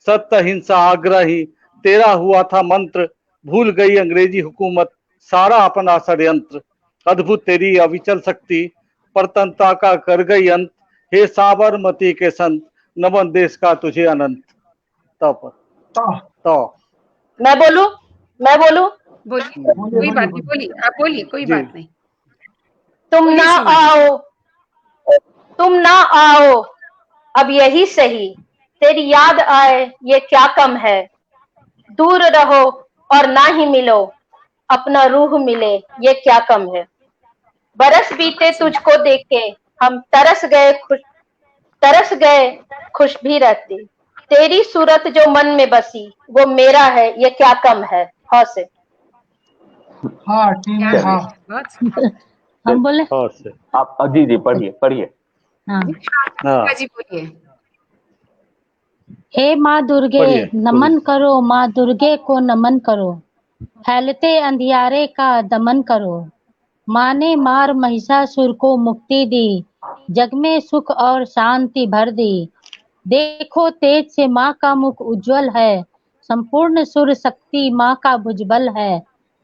Speaker 6: सत्य हिंसा आग्रह ही तेरा हुआ था मंत्र, भूल गई अंग्रेजी हुकूमत सारा अपना षड्यंत्र, अद्भुत तेरी अविचल शक्ति परतंत्रता का कर गई अंत, हे साबरमती के संत, नमन देश का तुझे अनंत। तब तो
Speaker 4: मैं बोलूं
Speaker 7: बोलिए, कोई बात नहीं, बोलिए आप, बोलिए कोई
Speaker 6: जी
Speaker 7: बात नहीं।
Speaker 4: तुम
Speaker 7: बोलिए
Speaker 4: ना
Speaker 7: सीमा जी।
Speaker 4: आओ, तुम ना आओ अब यही सही, तेरी याद आए ये क्या कम है, दूर रहो और ना ही मिलो, अपना रूह मिले ये क्या कम है, बरस बीते तुझको देख के हम तरस गए खुश भी रहते, तेरी सूरत जो मन में बसी वो मेरा है ये क्या कम है। हाँ से
Speaker 2: हाँ टीम
Speaker 7: क्या
Speaker 2: में
Speaker 7: है?
Speaker 2: हाँ।
Speaker 7: बहुत सुंदर।
Speaker 3: हम बोले
Speaker 6: हाँ से
Speaker 1: आप जी जी पढ़िए पढ़िए।
Speaker 3: हाँ।
Speaker 6: हाँ
Speaker 7: जी बोलिए।
Speaker 3: हे माँ दुर्गे
Speaker 6: पढ़िए
Speaker 3: नमन करो, माँ दुर्गे को नमन करो, फैलते अंधियारे का दमन करो, माँ ने मार महिषासुर को मुक्ति दी, जग में सुख और शांति भर दी, देखो तेज से माँ का मुख उज्जवल है, संपूर्ण सुर शक्ति माँ का भुजबल है,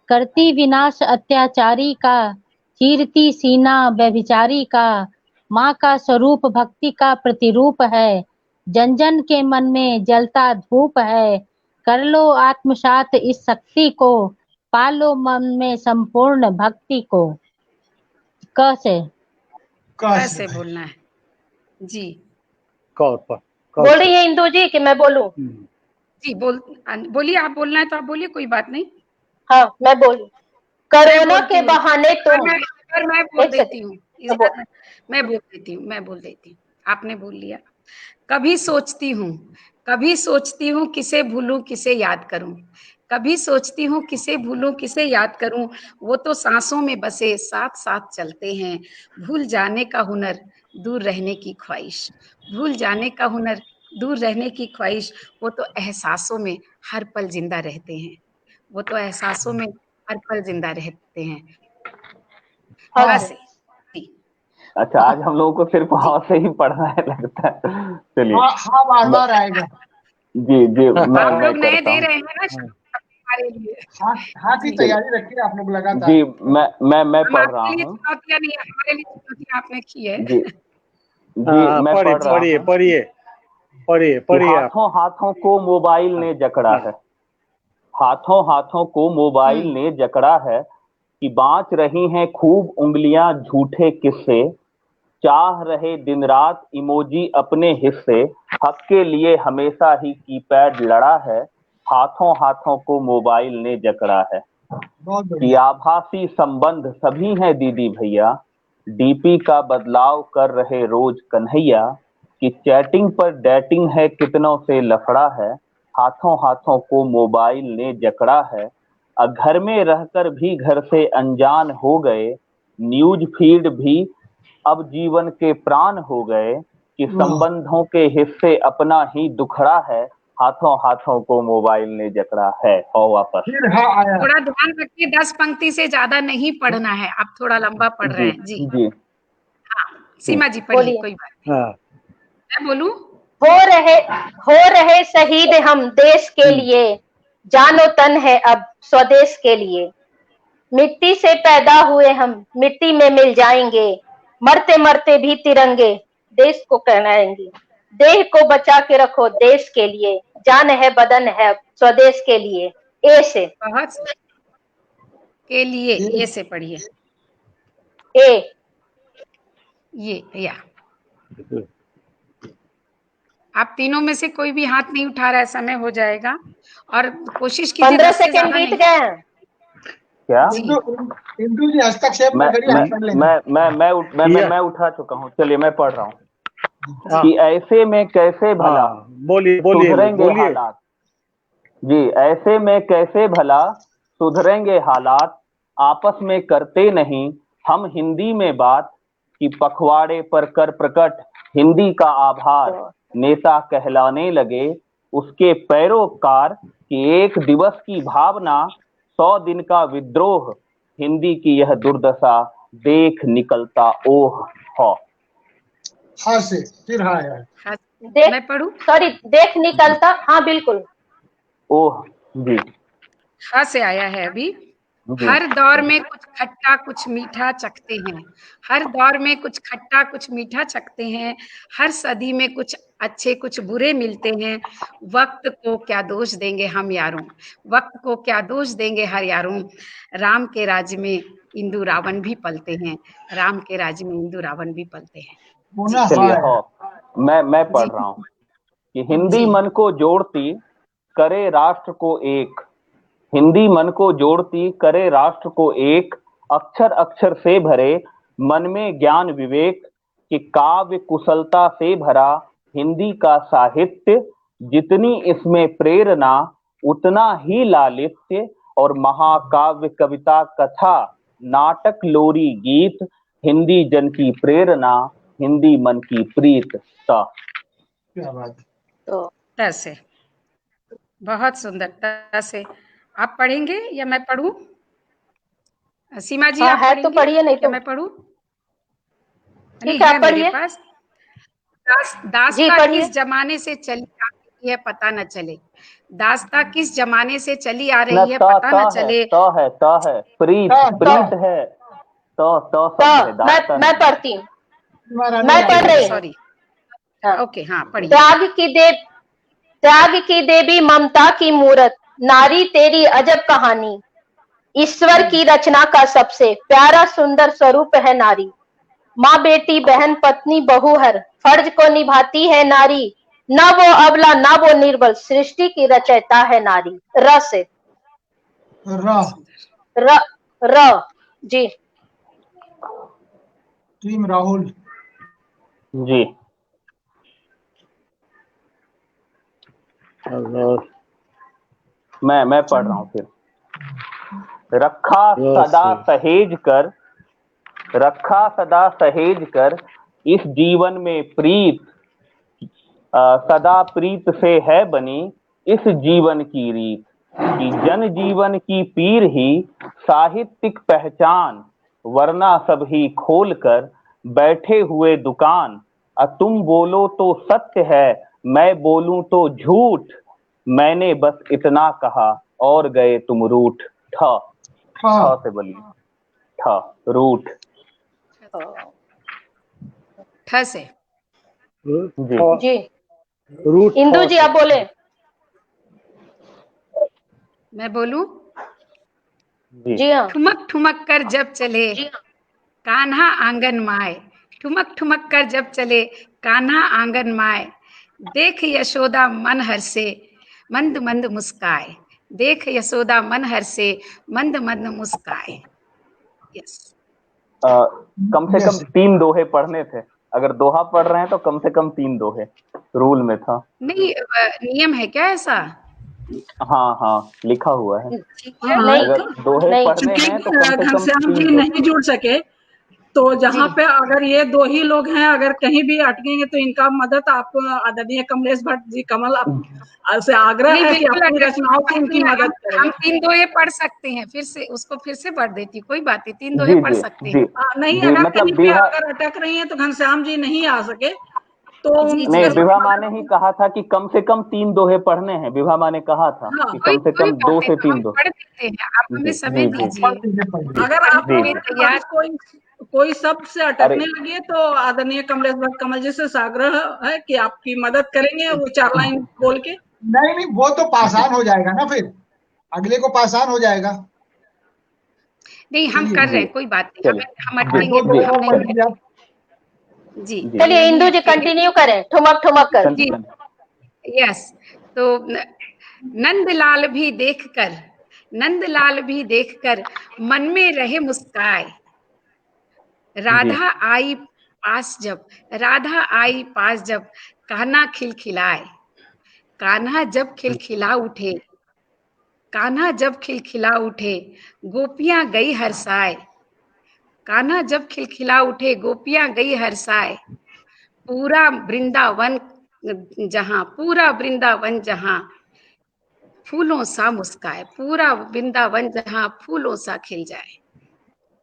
Speaker 3: करती विनाश अत्याचारी का, चीरती सीना व्यभिचारी का, माँ का स्वरूप भक्ति का प्रतिरूप है, जन जन के मन में जलता धूप है, कर लो आत्मसात इस शक्ति को, पालो मन में संपूर्ण भक्ति को। कैसे
Speaker 7: कैसे बोलना है जी?
Speaker 4: बोल रही है इंदु जी कि मैं बोलूं?
Speaker 7: जी बोलिए, आप बोलना है तो आप बोलिए, कोई बात नहीं।
Speaker 4: हाँ मैं बोलूं। कोरोना के बहाने तुम
Speaker 7: मैं बोल देती हूँ, मैं बोल देती हूँ, आपने बोल लिया। कभी सोचती हूँ किसे भूलूं किसे याद करूं, कभी सोचती हूँ किसे भूलूं किसे याद करूं, वो तो सांसों में बसे साथ साथ चलते हैं। भूल जाने का हुनर, दूर रहने की ख्वाहिश, भूल जाने का हुनर, दूर रहने की ख्वाहिश, वो तो एहसासों में हर पल जिंदा रहते हैं, वो तो एहसासों में हर पल जिंदा रहते हैं।
Speaker 2: हाँ
Speaker 7: हाँ से जी
Speaker 1: अच्छा, आज हम लोगों को सिर्फ हाँ से ही पढ़ना है लगता है। चलिए,
Speaker 2: हाँ हाँ बार बार आएगा।
Speaker 1: जी जी,
Speaker 7: आप
Speaker 1: मैं
Speaker 7: लोग नए
Speaker 1: करता
Speaker 7: दे
Speaker 1: हूँ।
Speaker 7: रहे हैं ना हमारे लिए।
Speaker 2: हाँ हाँ की
Speaker 7: जी
Speaker 2: तैयारी रखिए आप लोग लगातार।
Speaker 1: जी, मैं
Speaker 7: हम
Speaker 1: पढ़ रहा
Speaker 7: आपके लिए
Speaker 1: हूँ।
Speaker 7: चुनौतियां नहीं, हमारे लिए चुनौतियां आपने की है।
Speaker 1: जी जी, मैं
Speaker 6: पढ़िए
Speaker 1: पढ़ रहा
Speaker 6: पढ़िए
Speaker 1: हूँ
Speaker 6: पढ़िए पढ़िए
Speaker 1: कि
Speaker 6: पढ़िए आप।
Speaker 1: हाथों हाथों को मोबाइल ने जकड़ा है, हाथों हाथों को मोबाइल ने जकड़ा है, कि बाँच रही हैं खूब उंगलियां झूठे किस्से, चाह रहे दिन रात इमोजी अपने हिस्से, हक के लिए हमेशा ही कीपैड लड़ा है, हाथों हाथों को मोबाइल ने जकड़ा है।
Speaker 2: बहुत
Speaker 1: कि
Speaker 2: बढ़िया।
Speaker 1: आभासी संबंध सभी हैं दीदी भैया, डीपी का बदलाव कर रहे रोज कन्हैया, कि चैटिंग पर डेटिंग है कितनों से लफड़ा है, हाथों हाथों को मोबाइल ने जकड़ा है। घर में रहकर भी घर से अनजान हो गए, न्यूज फीड भी अब जीवन के प्राण हो गए, कि
Speaker 2: वाह,
Speaker 1: संबंधों के हिस्से अपना ही दुखड़ा है, हाथों हाथों को मोबाइल ने जकड़ा है। और वापस
Speaker 2: फिर हाँ आया।
Speaker 7: थोड़ा ध्यान रखिए, 10 पंक्ति से ज्यादा नहीं पढ़ना है, आप थोड़ा लंबा पढ़ रहे
Speaker 1: जी
Speaker 7: हैं जी।
Speaker 1: जी
Speaker 7: हाँ सीमा जी पढ़िए,
Speaker 4: बोलिए।
Speaker 7: कोई बात नहीं।
Speaker 6: हाँ
Speaker 7: मैं बोलूं?
Speaker 4: हो रहे शहीद हम देश के लिए, जानो तन है अब स्वदेश के लिए। मिट्टी से पैदा हुए हम मिट्टी में मिल जाएंगे, मरते मरते भी तिरंगे देश को कहलाएंगे। देह को बचा के रखो देश के लिए, जान है बदन है अब स्वदेश के लिए। ए से
Speaker 7: बहुत के लिए ये से पढ़िए,
Speaker 4: ए
Speaker 7: ये या आप तीनों में से कोई भी हाथ नहीं उठा रहा है, समय हो जाएगा और कोशिश कीजिए
Speaker 4: 15
Speaker 7: 10 से
Speaker 4: सेकंड
Speaker 7: ज्यादा
Speaker 4: बीत
Speaker 7: नहीं।
Speaker 4: गए हैं।
Speaker 1: क्या?
Speaker 7: जी
Speaker 2: इंदु जी हस्तक्षेप
Speaker 1: मैं
Speaker 2: न करिए,
Speaker 1: मैं
Speaker 2: हम कर लेंगे।
Speaker 1: मैं उठा चुका हूँ। चलिए मैं पढ़ रहा हूँ
Speaker 6: हाँ
Speaker 1: कि ऐसे में कैसे भला
Speaker 6: हाँ, बोलिए बोलिए
Speaker 1: सुधरेंगे
Speaker 6: बोलिए।
Speaker 1: हालात। जी, ऐसे में कैसे भला सुधरेंगे हालात, आपस में करते नहीं हम हिंदी में बात, कि पखवाड़े पर कर प्रकट हिंदी का आभार, नेता कहलाने लगे उसके पैरोकार, कि एक दिवस की भावना 100 दिन का विद्रोह, हिंदी की यह दुर्दशा देख निकलता ओह हो।
Speaker 2: हाँ से फिर हाँ आया।
Speaker 7: हाँ,
Speaker 4: देख
Speaker 7: मैं पढ़ूं?
Speaker 4: सॉरी देख निकलता, हाँ बिल्कुल।
Speaker 1: ओह जी
Speaker 7: हाँ से आया है अभी।
Speaker 1: जी
Speaker 7: हर दौर में कुछ खट्टा कुछ मीठा चखते हैं, हर दौर में कुछ खट्टा कुछ मीठा चखते हैं, हर सदी में कुछ अच्छे कुछ बुरे मिलते हैं। वक्त को क्या दोष देंगे हम यारों, वक्त को क्या दोष देंगे हर यारों। राम के राज्य में इंदु रावण भी पलते हैं, राम के राज्य में इंदु रावण भी पलते हैं।
Speaker 2: पुनः
Speaker 7: जी
Speaker 2: हाँ
Speaker 1: चलिए
Speaker 2: आया।
Speaker 1: हो। मैं पढ़
Speaker 7: जी
Speaker 1: रहा हूँ कि हिंदी
Speaker 7: जी
Speaker 1: मन को जोड़ती करे राष्ट्र को एक, हिंदी मन को जोड़ती करे राष्ट्र को एक, अक्षर अक्षर से भरे मन में ज्ञान विवेक, कि काव्य कुशलता से भरा हिंदी का साहित्य, जितनी इसमें प्रेरणा उतना ही लालित्य, और महाकाव्य कविता कथा नाटक लोरी गीत, हिंदी जन की प्रेरणा हिंदी मन की प्रीत।
Speaker 2: क्या बात है।
Speaker 4: तो
Speaker 7: त से बहुत सुंदर, त से आप पढ़ेंगे या मैं पढ़ूं? सीमा जी
Speaker 4: हाँ
Speaker 7: आप
Speaker 4: है तो
Speaker 7: पढ़ेंगे
Speaker 4: पढ़िए, नहीं
Speaker 7: या
Speaker 4: तो
Speaker 7: मैं पढ़ूं? नहीं
Speaker 4: ठीक है
Speaker 7: है
Speaker 4: आप
Speaker 7: मेरे
Speaker 4: पढ़िए।
Speaker 7: पास।
Speaker 4: जी
Speaker 7: दास्ता
Speaker 4: पढ़िए।
Speaker 7: किस जमाने से चली आ रही है पता न चले, दास्ता किस जमाने से चली आ
Speaker 1: न
Speaker 7: रही है
Speaker 1: त
Speaker 7: पता
Speaker 1: त
Speaker 7: न
Speaker 1: है
Speaker 7: चले।
Speaker 1: त है त है प्रीत
Speaker 2: हाँ,
Speaker 1: प्रीत है, त शब्द है, दास्ता
Speaker 4: मैं
Speaker 1: नहीं।
Speaker 4: पढ़ती हूँ,
Speaker 2: महारानी
Speaker 4: मैं
Speaker 2: आप
Speaker 4: पढ़
Speaker 2: ही
Speaker 4: रही हूँ।
Speaker 7: सॉरी,
Speaker 4: हाँ।
Speaker 7: ओके हाँ पढ़िए।
Speaker 4: त्याग की देवी ममता की मूरत, नारी तेरी अजब कहानी। ईश्वर की रचना का सबसे प्यारा सुंदर स्वरूप है नारी। माँ बेटी बहन पत्नी बहू हर फर्ज को निभाती है नारी। न वो अबला न वो निर्बल, सृष्टि की रचयिता है नारी। र से
Speaker 2: रा
Speaker 4: र र जी
Speaker 2: टीम राहुल।
Speaker 1: जी मैं पढ़ रहा हूँ फिर। रखा सदा सहेज कर, रखा सदा सहेज कर इस जीवन में प्रीत, सदा प्रीत से है बनी इस जीवन की रीत, कि जन जीवन की पीर ही साहित्यिक पहचान, वरना सब ही खोल कर बैठे हुए दुकान। तुम बोलो तो सत्य है, मैं बोलूं तो झूठ, मैंने बस इतना कहा और गए तुम रूठ। ठ से बोलिए, ठ रूठ।
Speaker 7: ठ से
Speaker 4: जी
Speaker 6: रूट
Speaker 4: इंदु जी आप बोले।
Speaker 7: मैं बोलूं?
Speaker 4: जी हाँ।
Speaker 7: ठुमक ठुमक कर जब चले कान्हा आंगन माए, ठुमक ठुमक कर जब चले कान्हा आंगन माए, देख यशोदा मन हर्षे मंद मंद मुस्काए, देख यशोदा मन हर्षे मंद मंद मुस्काए। यस।
Speaker 1: कम से कम 3 दोहे पढ़ने थे, अगर दोहा पढ़ रहे हैं तो कम से कम 3 दोहे रूल में था।
Speaker 7: नहीं नियम है क्या ऐसा?
Speaker 1: हाँ लिखा हुआ है।
Speaker 4: नहीं
Speaker 1: अगर दोहे पढ़ने हैं तो कम से कम
Speaker 5: घनश्याम जी
Speaker 1: 3
Speaker 5: नहीं जुड़ सके तो जहाँ पे अगर ये 2 ही लोग हैं, अगर कहीं भी अटकेंगे तो इनका मदद आप आदरणीय कमलेश भट्ट जी कमल से आग्रह है कि अपनी रचनाओं से इनकी मदद करें।
Speaker 7: हम 3 दोहे पढ़ सकते हैं, फिर से उसको फिर से पढ़ देती, कोई बात नहीं, 3 दोहे पढ़ सकते हैं।
Speaker 5: नहीं अगर कहीं पे अगर अटक रही हैं तो घनश्याम जी नहीं आ सके तो
Speaker 1: नहीं, विभा माँ ने ही कहा था कि कम से कम 3 दोहे पढ़ने हैं। विभा माँ ने कहा था कि कम से कम 2 से 3 दोहे
Speaker 7: पढ़ देते हैं। आप हमें समय दीजिए।
Speaker 5: अगर आप कोई शब्द से अटकने लगे तो आदरणीय कमलेश भट्ट कमल जी से आग्रह है कि आपकी मदद करेंगे वो 4 लाइन बोल के।
Speaker 2: नहीं वो तो पासान हो जाएगा ना, फिर अगले को पासान हो जाएगा।
Speaker 7: नहीं हम कर रहे हैं, कोई बात नहीं, हम अटकेंगे जी।
Speaker 4: चलिए इंदु जी कंटिन्यू करें, ठुमक ठुमक कर।
Speaker 7: जी यस। तो नंदलाल भी देखकर, नंदलाल भी देखकर मन में रहे मुस्काए, राधा आई पास जब, राधा आई पास जब कान्हा खिलखिलाए, कान्हा जब खिलखिला उठे, कान्हा जब खिलखिला उठे गोपियां गई हरसाए, कान्हा जब खिलखिला उठे गोपियां गई हरसाए, पूरा वृंदावन जहां, पूरा वृंदावन जहां फूलों सा मुस्काए, पूरा वृंदावन जहां फूलों सा खिल जाए।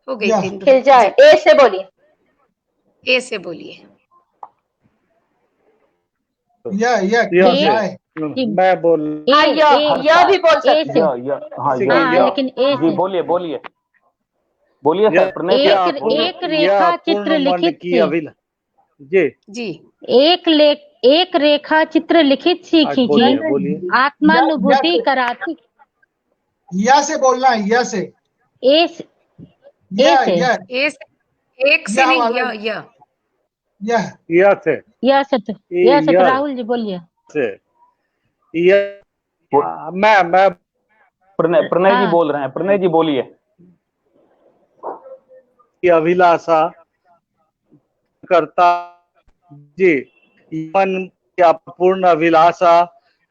Speaker 7: हो गई 3
Speaker 4: खिल जाए। ए से बोलिए,
Speaker 7: ए से बोलिए।
Speaker 6: मैं बोल
Speaker 4: यह भी बोल सकते हैं।
Speaker 3: लेकिन ए
Speaker 1: जी बोलिए बोलिए बोलिए सर। प्रणय
Speaker 3: एक रेखा चित्र लिखित
Speaker 6: जी
Speaker 7: जी
Speaker 3: एक रेखा चित्र लिखित सी खींची, आत्मानुभूति कराती।
Speaker 2: या से बोलना है, या से।
Speaker 3: ए से
Speaker 7: एक से नहीं,
Speaker 2: या
Speaker 3: से तो राहुल जी बोलिए।
Speaker 6: मैं
Speaker 1: प्रणय जी बोल रहे हैं, प्रणय जी बोलिए।
Speaker 6: अभिलाषा करता जी, मन की अपूर्ण अभिलाषा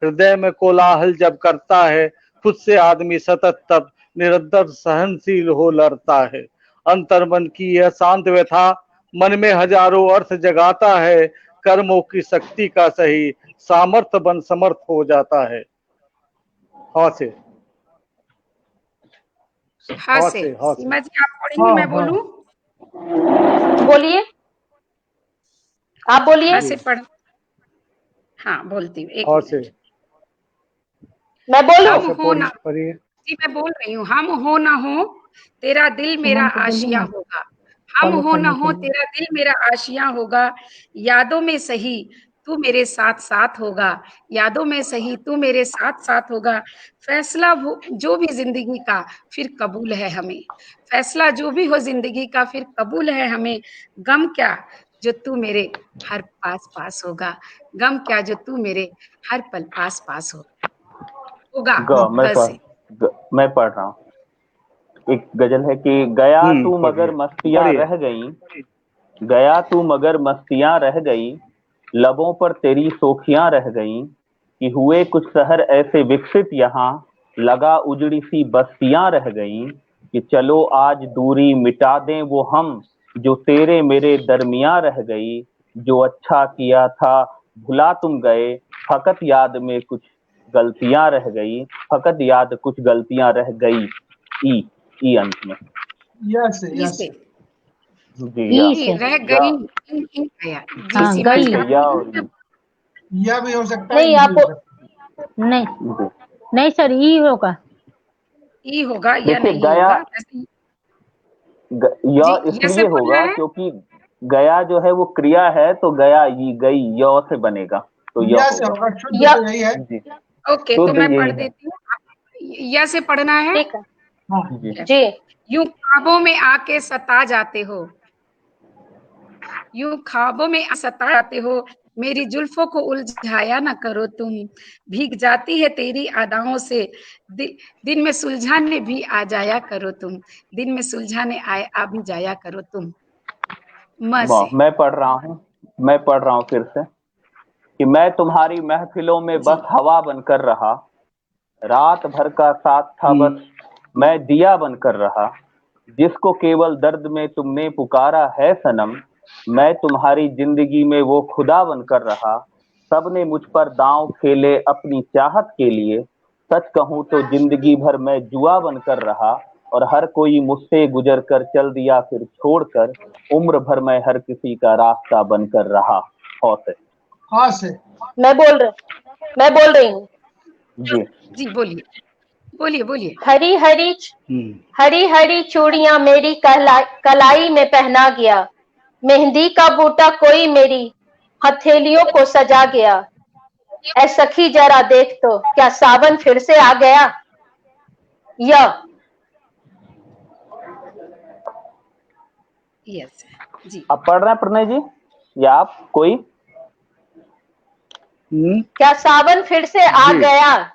Speaker 6: हृदय में कोलाहल जब करता है, खुद से आदमी सतत तब निरंतर सहनशील हो लड़ता है। अंतर्मन की यह शांत व्यथा मन में हजारों अर्थ जगाता है, कर्मों की शक्ति का सही सामर्थ्य बन समर्थ हो जाता है। हाँ से
Speaker 7: सीमा जी आप पढ़ेंगे, मैं बोलूं?
Speaker 4: बोलिए, आप बोलिए।
Speaker 7: से पढ़। हाँ बोलती हूँ, एक
Speaker 4: मैं बोलूं?
Speaker 7: हम हो ना जी, मैं बोल रही हूँ। हम हो ना हो तेरा दिल मेरा आशिया होगा, हम हो ना हो तेरा दिल मेरा आशिया होगा, यादों में सही तू मेरे साथ साथ होगा, यादों में सही तू मेरे साथ साथ होगा, फैसला जो भी जिंदगी का फिर कबूल है हमें, फैसला जो भी हो जिंदगी का फिर कबूल है हमें, गम क्या जो तू मेरे हर पास पास होगा, गम क्या जो तू मेरे हर पल पास पास होगा।
Speaker 1: मैं पढ़ रहा हूँ। एक गजल है कि गया तू मगर मस्तियां रह गई, गया तू मगर मस्तियां रह गई, लबों पर तेरी सोखियां रह गई, कि हुए कुछ शहर ऐसे विकसित यहाँ, लगा उजड़ी सी बस्तियां रह गईं कि चलो आज दूरी मिटा दें वो हम, जो तेरे मेरे दरमियां रह गई। जो अच्छा किया था भुला तुम गए, फकत याद में कुछ गलतियां रह गई, फकत याद कुछ गलतियां रह गई। ई अंत में
Speaker 2: यस
Speaker 7: ई
Speaker 2: यस
Speaker 7: से
Speaker 1: जी
Speaker 3: ई
Speaker 1: या
Speaker 3: से
Speaker 7: रह
Speaker 1: या
Speaker 7: गई ई आया जी
Speaker 3: हाँ
Speaker 7: सीमा
Speaker 3: गई
Speaker 7: जी
Speaker 1: या और ई।
Speaker 2: यह भी हो सकता है,
Speaker 4: नहीं
Speaker 2: ये भी
Speaker 4: आप
Speaker 2: हो सकता है।
Speaker 3: नहीं
Speaker 1: जी।
Speaker 3: नहीं सर ई होगा।
Speaker 7: ई होगा या
Speaker 1: देखिए
Speaker 7: नहीं
Speaker 1: गया
Speaker 7: होगा वैसे
Speaker 1: या
Speaker 7: जी ये से
Speaker 1: इसलिए
Speaker 7: बोलना
Speaker 1: होगा
Speaker 7: है।
Speaker 1: क्योंकि गया जो है वो क्रिया है, तो गया ई गई य से बनेगा, तो य
Speaker 2: यह से
Speaker 1: होगा।
Speaker 2: होगा, शुद्ध
Speaker 4: या
Speaker 2: तो यही है।
Speaker 1: जी
Speaker 7: ओके तो
Speaker 1: शुद्ध
Speaker 7: मैं
Speaker 1: यही
Speaker 7: पढ़
Speaker 1: है।
Speaker 7: देती हूँ। या से पढ़ना है।
Speaker 4: ठीक है
Speaker 2: हाँ
Speaker 1: जी
Speaker 4: जी।
Speaker 7: यूं ख्वाबों में आके सता जाते हो, यूं ख्वाबों में सता जाते हो, मेरी जुल्फों को उलझाया न करो तुम, भीग जाती है तेरी अदाओं से, दिन में सुलझाने भी आ जाया करो तुम, दिन में सुलझाने आ भी जाया करो तुम। म से
Speaker 1: मैं पढ़ रहा हूँ फिर से कि मैं तुम्हारी महफिलों में
Speaker 7: जी
Speaker 1: बस हवा बनकर रहा, रात भर का साथ था बस मैं दिया बनकर रहा, जिसको केवल दर्द में तुमने पुकारा है सनम, मैं तुम्हारी जिंदगी में वो खुदा बनकर रहा। सबने मुझ पर दांव खेले अपनी चाहत के लिए, सच कहूं तो जिंदगी भर मैं जुआ बनकर रहा, और हर कोई मुझसे गुजर कर चल दिया फिर छोड़कर, उम्र भर मैं हर किसी का रास्ता बनकर रहा। से
Speaker 2: हाँ से
Speaker 4: मैं बोल रही हूँ।
Speaker 1: जी
Speaker 7: जी बोलिए बोलिए बोलिए।
Speaker 4: हरी हरी चूड़ियां मेरी कलाई में पहना गया, मेहंदी का बूटा कोई मेरी हथेलियों को सजा गया। ऐ सखी जरा देख तो क्या सावन फिर से आ गया।
Speaker 7: यस जी
Speaker 1: आप पढ़ रहे हैं प्रणय जी या आप कोई?
Speaker 4: क्या सावन फिर से आ
Speaker 6: जी।
Speaker 4: गया।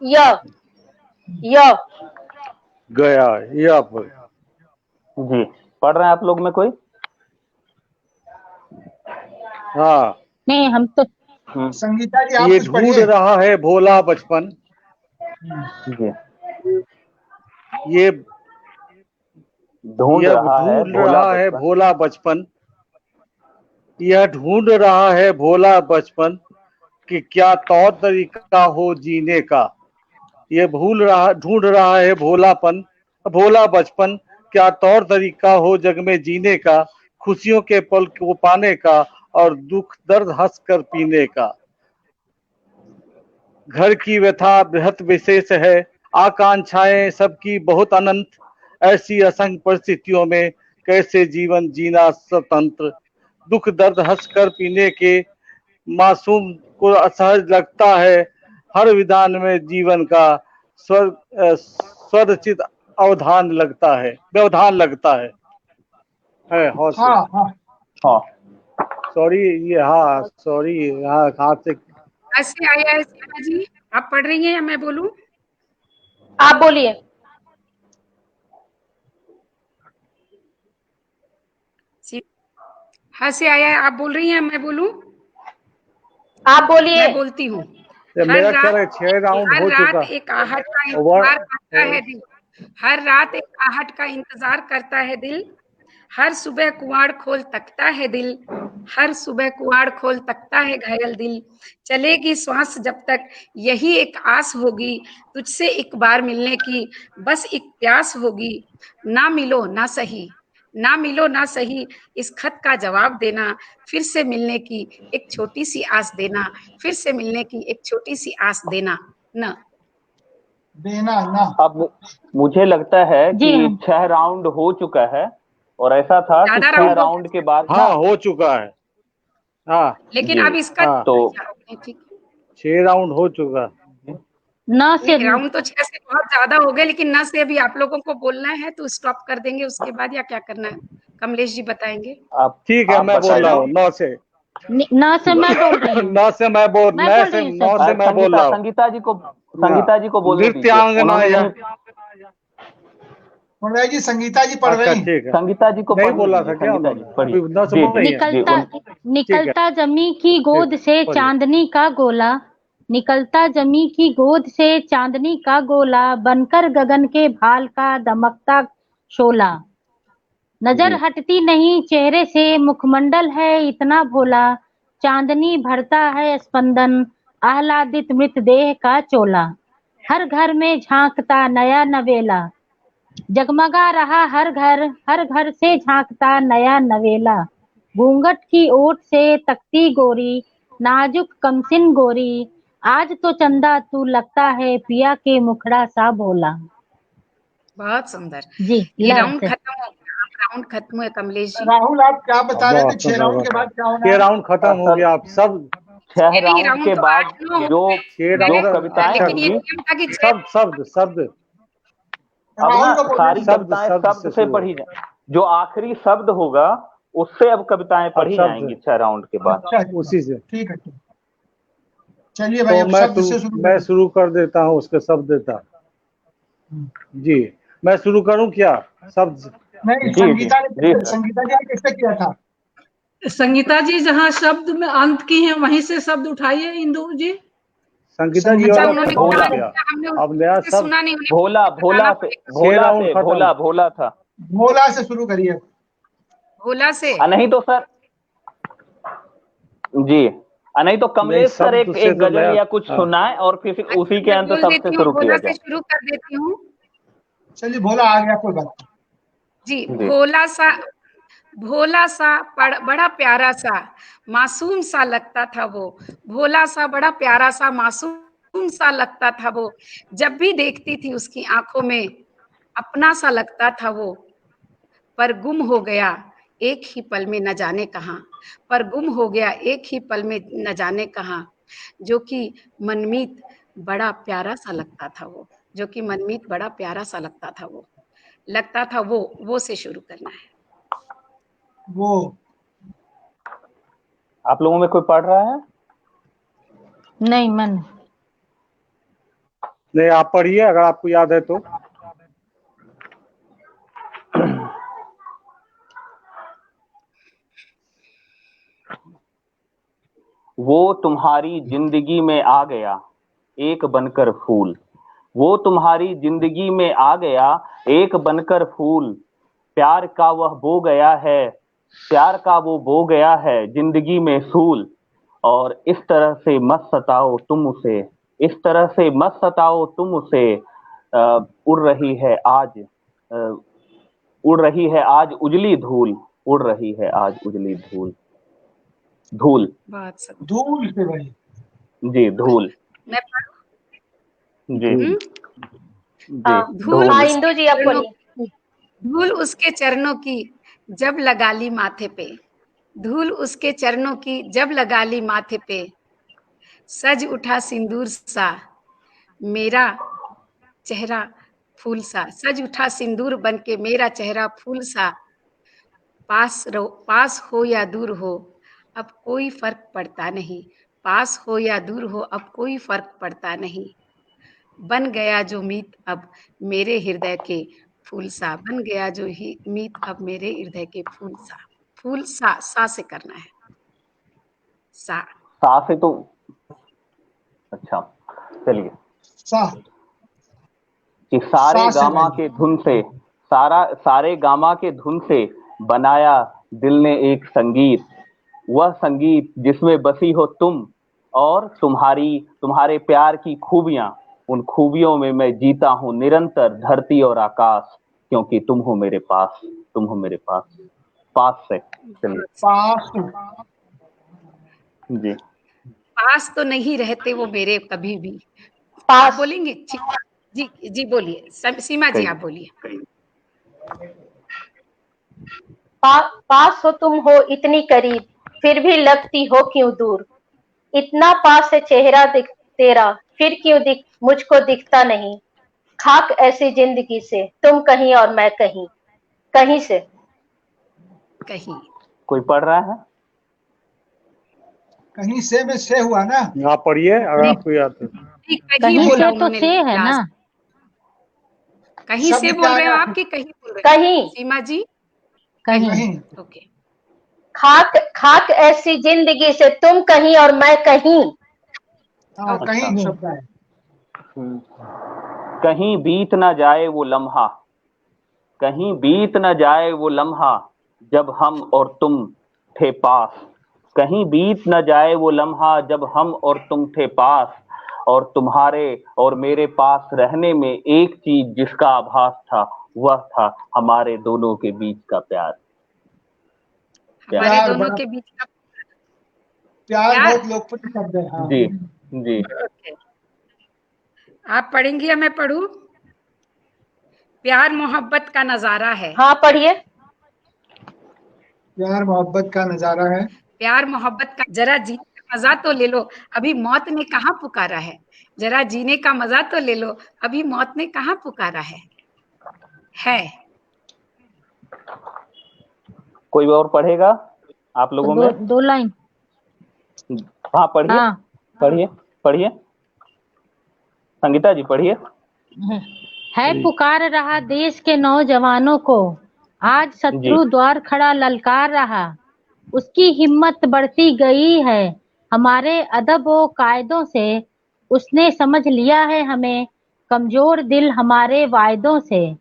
Speaker 6: गया या पर
Speaker 1: जी पढ़ रहे हैं आप लोग में कोई?
Speaker 6: हाँ
Speaker 3: नहीं हम तो
Speaker 2: संगीता जी आप
Speaker 6: ये
Speaker 2: कुछ
Speaker 6: ढूंढ
Speaker 2: पढ़िए।
Speaker 6: रहा है भोला बचपन,
Speaker 1: जी
Speaker 6: ये
Speaker 1: ढूंढ
Speaker 6: यह
Speaker 1: रहा है
Speaker 6: ढूंढ
Speaker 1: भोला
Speaker 6: रहा है
Speaker 1: बचपन।
Speaker 6: भोला बचपन, यह ढूंढ रहा है भोला बचपन कि क्या तौर तरीका हो जीने का। ये ढूंढ रहा है भोला बचपन, क्या तौर तरीका हो जग में जीने का, खुशियों के पल को पाने का और दुख दर्द हंस कर पीने का। घर की व्यथा बृहत विशेष है, आकांक्षाएं सबकी बहुत अनंत, ऐसी असंख्य परिस्थितियों में कैसे जीवन जीना स्वतंत्र। दुख दर्द हंस कर पीने के मासूम को असहज लगता है, हर विधान में जीवन का स्वरचित व्यवधान लगता है।
Speaker 2: हाँ हाँ
Speaker 1: हाँ
Speaker 6: सॉरी हाँ हाथ से
Speaker 7: ऐसे आया है सीमा जी, आप पढ़ रही हैं या मैं बोलूं?
Speaker 4: आप बोलिए।
Speaker 7: हाँ से आया है, आप बोल रही हैं मैं बोलूं?
Speaker 4: आप बोलिए।
Speaker 7: मैं बोलती हूँ।
Speaker 6: मेरा ख्याल है 6 राउंड हो चुका।
Speaker 7: एक आहट का इंतजार करता है दिल, हर रात एक आहट का इंतजार करता है दिल, हर सुबह कुआड़ खोल तकता है दिल, हर सुबह कुआड़ खोल तकता है घायल दिल। चलेगी श्वास जब तक यही एक आस होगी, तुझसे एक बार मिलने की बस एक प्यास होगी। ना मिलो ना सही इस खत का जवाब देना, फिर से मिलने की एक छोटी सी आस देना, फिर से मिलने की एक छोटी सी आस देना। न
Speaker 2: देना ना।
Speaker 1: अब मुझे लगता है
Speaker 3: जी
Speaker 1: कि
Speaker 3: हाँ।
Speaker 1: 6 राउंड हो चुका है, और ऐसा था कि
Speaker 7: ज्यादा
Speaker 1: 6
Speaker 7: राउंड हो
Speaker 1: राउंड के बाद
Speaker 6: हाँ हो चुका है। हाँ
Speaker 7: लेकिन
Speaker 1: जी,
Speaker 7: अब इसका
Speaker 6: हाँ।
Speaker 1: तो
Speaker 7: ठीक
Speaker 6: 6 राउंड हो चुका।
Speaker 3: न से
Speaker 7: राउंड तो 6 से बहुत ज्यादा हो गए, लेकिन न से अभी आप लोगों को बोलना है तो स्टॉप कर देंगे उसके बाद, या क्या करना है कमलेश जी बताएंगे।
Speaker 1: आप
Speaker 6: ठीक है,
Speaker 1: आप
Speaker 6: मैं बोल रहा हूँ
Speaker 1: बताइए।
Speaker 6: 9 से।
Speaker 3: न से मैं बोल रही हूँ।
Speaker 6: 9 से मैं बोल
Speaker 3: मैं बोल रही हूँ सर।
Speaker 6: 9 से मैं बोल रहा हूँ।
Speaker 1: संगीता जी को बोलने दीजिए।
Speaker 6: नृत्यांगना
Speaker 1: उन्होंने
Speaker 6: या
Speaker 1: नहीं-
Speaker 2: प्रणय जी संगीता जी पढ़
Speaker 6: अच्छा
Speaker 2: रही हैं।
Speaker 6: ठीक है,
Speaker 1: संगीता जी को
Speaker 6: नहीं
Speaker 1: पढ़ने
Speaker 6: बोला
Speaker 1: दीजिए।
Speaker 6: था क्या
Speaker 1: संगीता जी
Speaker 6: उन्होंने?
Speaker 1: पढ़िए।
Speaker 6: अभी 9 से
Speaker 1: जी,
Speaker 6: बोल रही हैं।
Speaker 3: निकलता जमी की गोद से
Speaker 6: पढ़िए।
Speaker 3: चांदनी का गोला, निकलता जमी की गोद से चांदनी का गोला, बनकर गगन के भाल का दमकता शोला। नजर
Speaker 1: जी
Speaker 3: हटती नहीं चेहरे से, मुखमंडल है इतना भोला, चांदनी भरता है स्पंदन, आह्लादित मृतदेह का चोला। हर घर में झांकता नया नवेला, जगमगा रहा हर घर से झांकता नया नवेला। घूंघट की ओट से तकती गोरी, नाजुक कमसिन गोरी, आज तो चंदा तू लगता है पिया के मुखड़ा सा भोला।
Speaker 7: बहुत सुंदर।
Speaker 3: जी
Speaker 7: ये
Speaker 3: लव
Speaker 7: राउंड
Speaker 3: से।
Speaker 7: खत्म हो गया, अब राउंड खत्म हुए कमलेश जी।
Speaker 2: राहुल आप क्या बता रहे थे,
Speaker 6: बहुत
Speaker 2: 6 राउंड के बाद क्या होना
Speaker 6: ये
Speaker 2: है?
Speaker 6: राउंड खत्म हो गया। आप सब
Speaker 1: 6
Speaker 7: नहीं
Speaker 1: राउंड
Speaker 7: राउंड
Speaker 1: के
Speaker 7: तो
Speaker 1: बाद
Speaker 7: 8-9 हो
Speaker 1: जो
Speaker 7: गए।
Speaker 6: 6
Speaker 1: जो
Speaker 6: राउंड
Speaker 1: कविताएं
Speaker 7: लेकिन ये
Speaker 1: होंगी,
Speaker 7: नियम था कि 6
Speaker 6: शब्द
Speaker 1: अब
Speaker 2: राहुल
Speaker 1: ना
Speaker 2: को बोलने
Speaker 1: सारी
Speaker 2: दीजिए।
Speaker 1: कविताएं
Speaker 6: शब्द
Speaker 1: शब्द
Speaker 6: से
Speaker 1: से
Speaker 6: शुरू
Speaker 1: पढ़ी जाए, जो आखिरी शब्द होगा उससे अब कविताएं
Speaker 6: अब
Speaker 1: पढ़ी
Speaker 6: शब्द
Speaker 1: जाएंगी 6 राउंड के बाद।
Speaker 2: अच्छा अच्छा,
Speaker 6: उसी से।
Speaker 2: ठीक है ठीक। चलिए भाई
Speaker 6: तो
Speaker 2: अब शब्द से शुरू
Speaker 6: मैं
Speaker 2: करिए।
Speaker 6: शुरू कर देता हूँ उसके शब्द देता। जी मैं शुरू करूँ क्या शब्द से?
Speaker 2: नहीं,
Speaker 1: जी
Speaker 2: संगीता ने
Speaker 1: जी सर।
Speaker 2: संगीता जी ने किससे किया था?
Speaker 5: संगीता जी जहाँ शब्द में अंत की हैं वहीं से शब्द उठाइए इंदु जी।
Speaker 6: संगीता जी
Speaker 2: संगीता
Speaker 6: वाला
Speaker 7: उन्होंने
Speaker 6: हो
Speaker 1: भोला।
Speaker 6: गया।
Speaker 7: हमने
Speaker 6: अब नया
Speaker 7: उससे
Speaker 6: शब्द
Speaker 7: सुना नहीं, उन्हें
Speaker 1: भोला भोला
Speaker 7: बताना
Speaker 1: से
Speaker 7: पड़ेगा।
Speaker 6: 6
Speaker 1: भोला
Speaker 6: राउंड
Speaker 1: से
Speaker 6: खत्म।
Speaker 1: भोला भोला था।
Speaker 2: भोला से शुरू करिए।
Speaker 7: भोला से
Speaker 1: नहीं तो सर जी, नहीं तो
Speaker 6: नहीं
Speaker 1: कमलेश सर
Speaker 6: शब्द
Speaker 1: एक
Speaker 6: से
Speaker 1: एक
Speaker 6: तो
Speaker 1: गजल
Speaker 6: नया।
Speaker 1: या कुछ
Speaker 6: हाँ।
Speaker 1: सुनाए और फिर उसी के
Speaker 7: मैं
Speaker 1: अंत
Speaker 7: बोल
Speaker 1: सबसे
Speaker 7: देती हूँ,
Speaker 1: शुरू
Speaker 7: भोला
Speaker 1: किया
Speaker 7: से
Speaker 1: जाए।
Speaker 7: शुरू कर देती हूँ।
Speaker 2: चलिए भोला आ गया, कोई बात
Speaker 7: जी
Speaker 1: जी।
Speaker 7: भोला सा बड़ा प्यारा सा मासूम सा लगता था वो। भोला सा बड़ा प्यारा सा मासूम सा लगता था वो। जब भी देखती थी उसकी आंखों में अपना सा लगता था वो। पर गुम हो गया एक ही पल में न जाने कहाँ। पर गुम हो गया एक ही पल में न जाने कहाँ। जो कि मनमीत बड़ा प्यारा सा लगता था वो। जो कि मनमीत बड़ा प्यारा सा लगता था वो। लगता था वो से शुरू करना है।
Speaker 2: वो
Speaker 1: आप लोगों में कोई पढ़ रहा है?
Speaker 3: नहीं मन।
Speaker 6: नहीं आप पढ़िए अगर आपको याद है तो।
Speaker 1: वो तुम्हारी जिंदगी में आ गया एक बनकर फूल। वो तुम्हारी जिंदगी में आ गया एक बनकर फूल। प्यार का वह बो गया है, प्यार का वो बो गया है जिंदगी में सूल। और इस तरह से मत सताओ तुम उसे, इस तरह से मत सताओ तुम उसे। उड़ रही है आज, उड़ रही है आज उजली धूल, उड़ रही है आज उजली धूल। धूल
Speaker 7: बहुत सब
Speaker 2: धूल से भाई।
Speaker 1: जी, धूल
Speaker 7: मैं पढ़ूं?
Speaker 1: जी
Speaker 6: धूल।
Speaker 1: जी।
Speaker 7: धूल
Speaker 4: हाँ
Speaker 1: धूल
Speaker 4: इंदु जी आप बोलिए।
Speaker 7: धूल उसके चरणों की जब लगा ली माथे पे। धूल उसके चरणों की जब लगा ली माथे पे। सज उठा सिंदूर सा मेरा चेहरा फूल सा। सज उठा सिंदूर बन के मेरा चेहरा फूल सा। पास हो या दूर हो अब कोई फर्क पड़ता नहीं। पास हो या दूर हो अब कोई फर्क पड़ता नहीं। बन गया जो मीत अब मेरे हृदय के फूल सा। बन गया जो ही मीत अब मेरे हृदय के फूल सा। फूल सा से करना है। सा
Speaker 1: सा से तो अच्छा, चलिए।
Speaker 2: सा
Speaker 1: कि सारे
Speaker 2: सा से
Speaker 1: गामा
Speaker 2: भाई।
Speaker 1: के धुन से, सारे गामा के धुन से बनाया दिल ने एक संगीत। वह संगीत जिसमें बसी हो तुम और तुम्हारे प्यार की खूबियां। उन खूबियों में मैं जीता हूँ निरंतर धरती और आकाश, क्योंकि तुम हो मेरे पास, तुम हो मेरे पास। पास से चलिए
Speaker 2: पास
Speaker 1: जी।
Speaker 7: पास तो नहीं रहते वो मेरे कभी भी। आप
Speaker 4: पास
Speaker 7: बोलेंगे? जी जी बोलिए सीमा जी, आप बोलिए।
Speaker 4: पास हो तुम हो इतनी करीब फिर भी लगती हो क्यों दूर। इतना पास है चेहरा तेरा फिर क्यों मुझको दिखता नहीं। खाक ऐसी जिंदगी से तुम कहीं और मैं कहीं, कहीं से।
Speaker 7: कहीं
Speaker 1: कोई पढ़ रहा है?
Speaker 2: कहीं से में से हुआ ना।
Speaker 6: आप पढ़िए अगर आपको याद है।
Speaker 3: कहीं
Speaker 7: बोला
Speaker 3: से तो
Speaker 7: उन्होंने
Speaker 3: से है ना।
Speaker 7: लास्ट। कहीं
Speaker 2: शब्द
Speaker 7: से
Speaker 2: क्या
Speaker 7: बोल रहे हो
Speaker 2: आया?
Speaker 7: आप कि कहीं बोल रहे हो?
Speaker 4: कहीं
Speaker 7: सीमा जी
Speaker 3: कहीं।
Speaker 2: कहीं।
Speaker 7: ओके।
Speaker 4: खाक ऐसी जिंदगी से तुम कहीं और मैं कहीं।
Speaker 2: हाँ,
Speaker 7: ओके।
Speaker 2: कहीं
Speaker 3: जी।
Speaker 2: शब्द है।
Speaker 1: कहीं बीत न जाए वो लम्हा, कहीं बीत न जाए वो लम्हा जब हम और तुम थे पास। कहीं बीत न जाए वो लम्हा जब हम और तुम थे पास, और तुम्हारे और मेरे पास रहने में एक चीज जिसका आभास था, वह था हमारे दोनों के बीच का प्यार।
Speaker 7: हमारे
Speaker 2: प्यार
Speaker 7: दोनों
Speaker 2: बड़ा,
Speaker 7: के बीच का
Speaker 2: प्यार
Speaker 7: प्यार।
Speaker 2: बहुत लोकप्रिय शब्द है। हाँ,
Speaker 1: जी जी।
Speaker 7: ओके, आप पढ़ेंगी या मैं पढ़ूं? प्यार मोहब्बत का नजारा है।
Speaker 4: हाँ पढ़िए।
Speaker 2: प्यार मोहब्बत का नजारा है।
Speaker 7: प्यार मोहब्बत का जरा जीने का मजा तो ले लो, अभी मौत ने कहाँ पुकारा है। जरा जीने का मजा तो ले लो, अभी मौत ने कहाँ पुकारा है।
Speaker 1: कोई और पढ़ेगा आप लोगों में?
Speaker 3: दो लाइन।
Speaker 1: हाँ पढ़िए,
Speaker 3: हाँ,
Speaker 1: पढ़िए पढ़िए, संगीता जी पढ़िए।
Speaker 3: है पुकार रहा देश के नौजवानों को, आज
Speaker 1: जी
Speaker 3: शत्रु द्वार खड़ा ललकार रहा। उसकी हिम्मत बढ़ती गई है हमारे अदब व कायदों से, उसने समझ लिया है हमें कमजोर दिल हमारे वायदों से।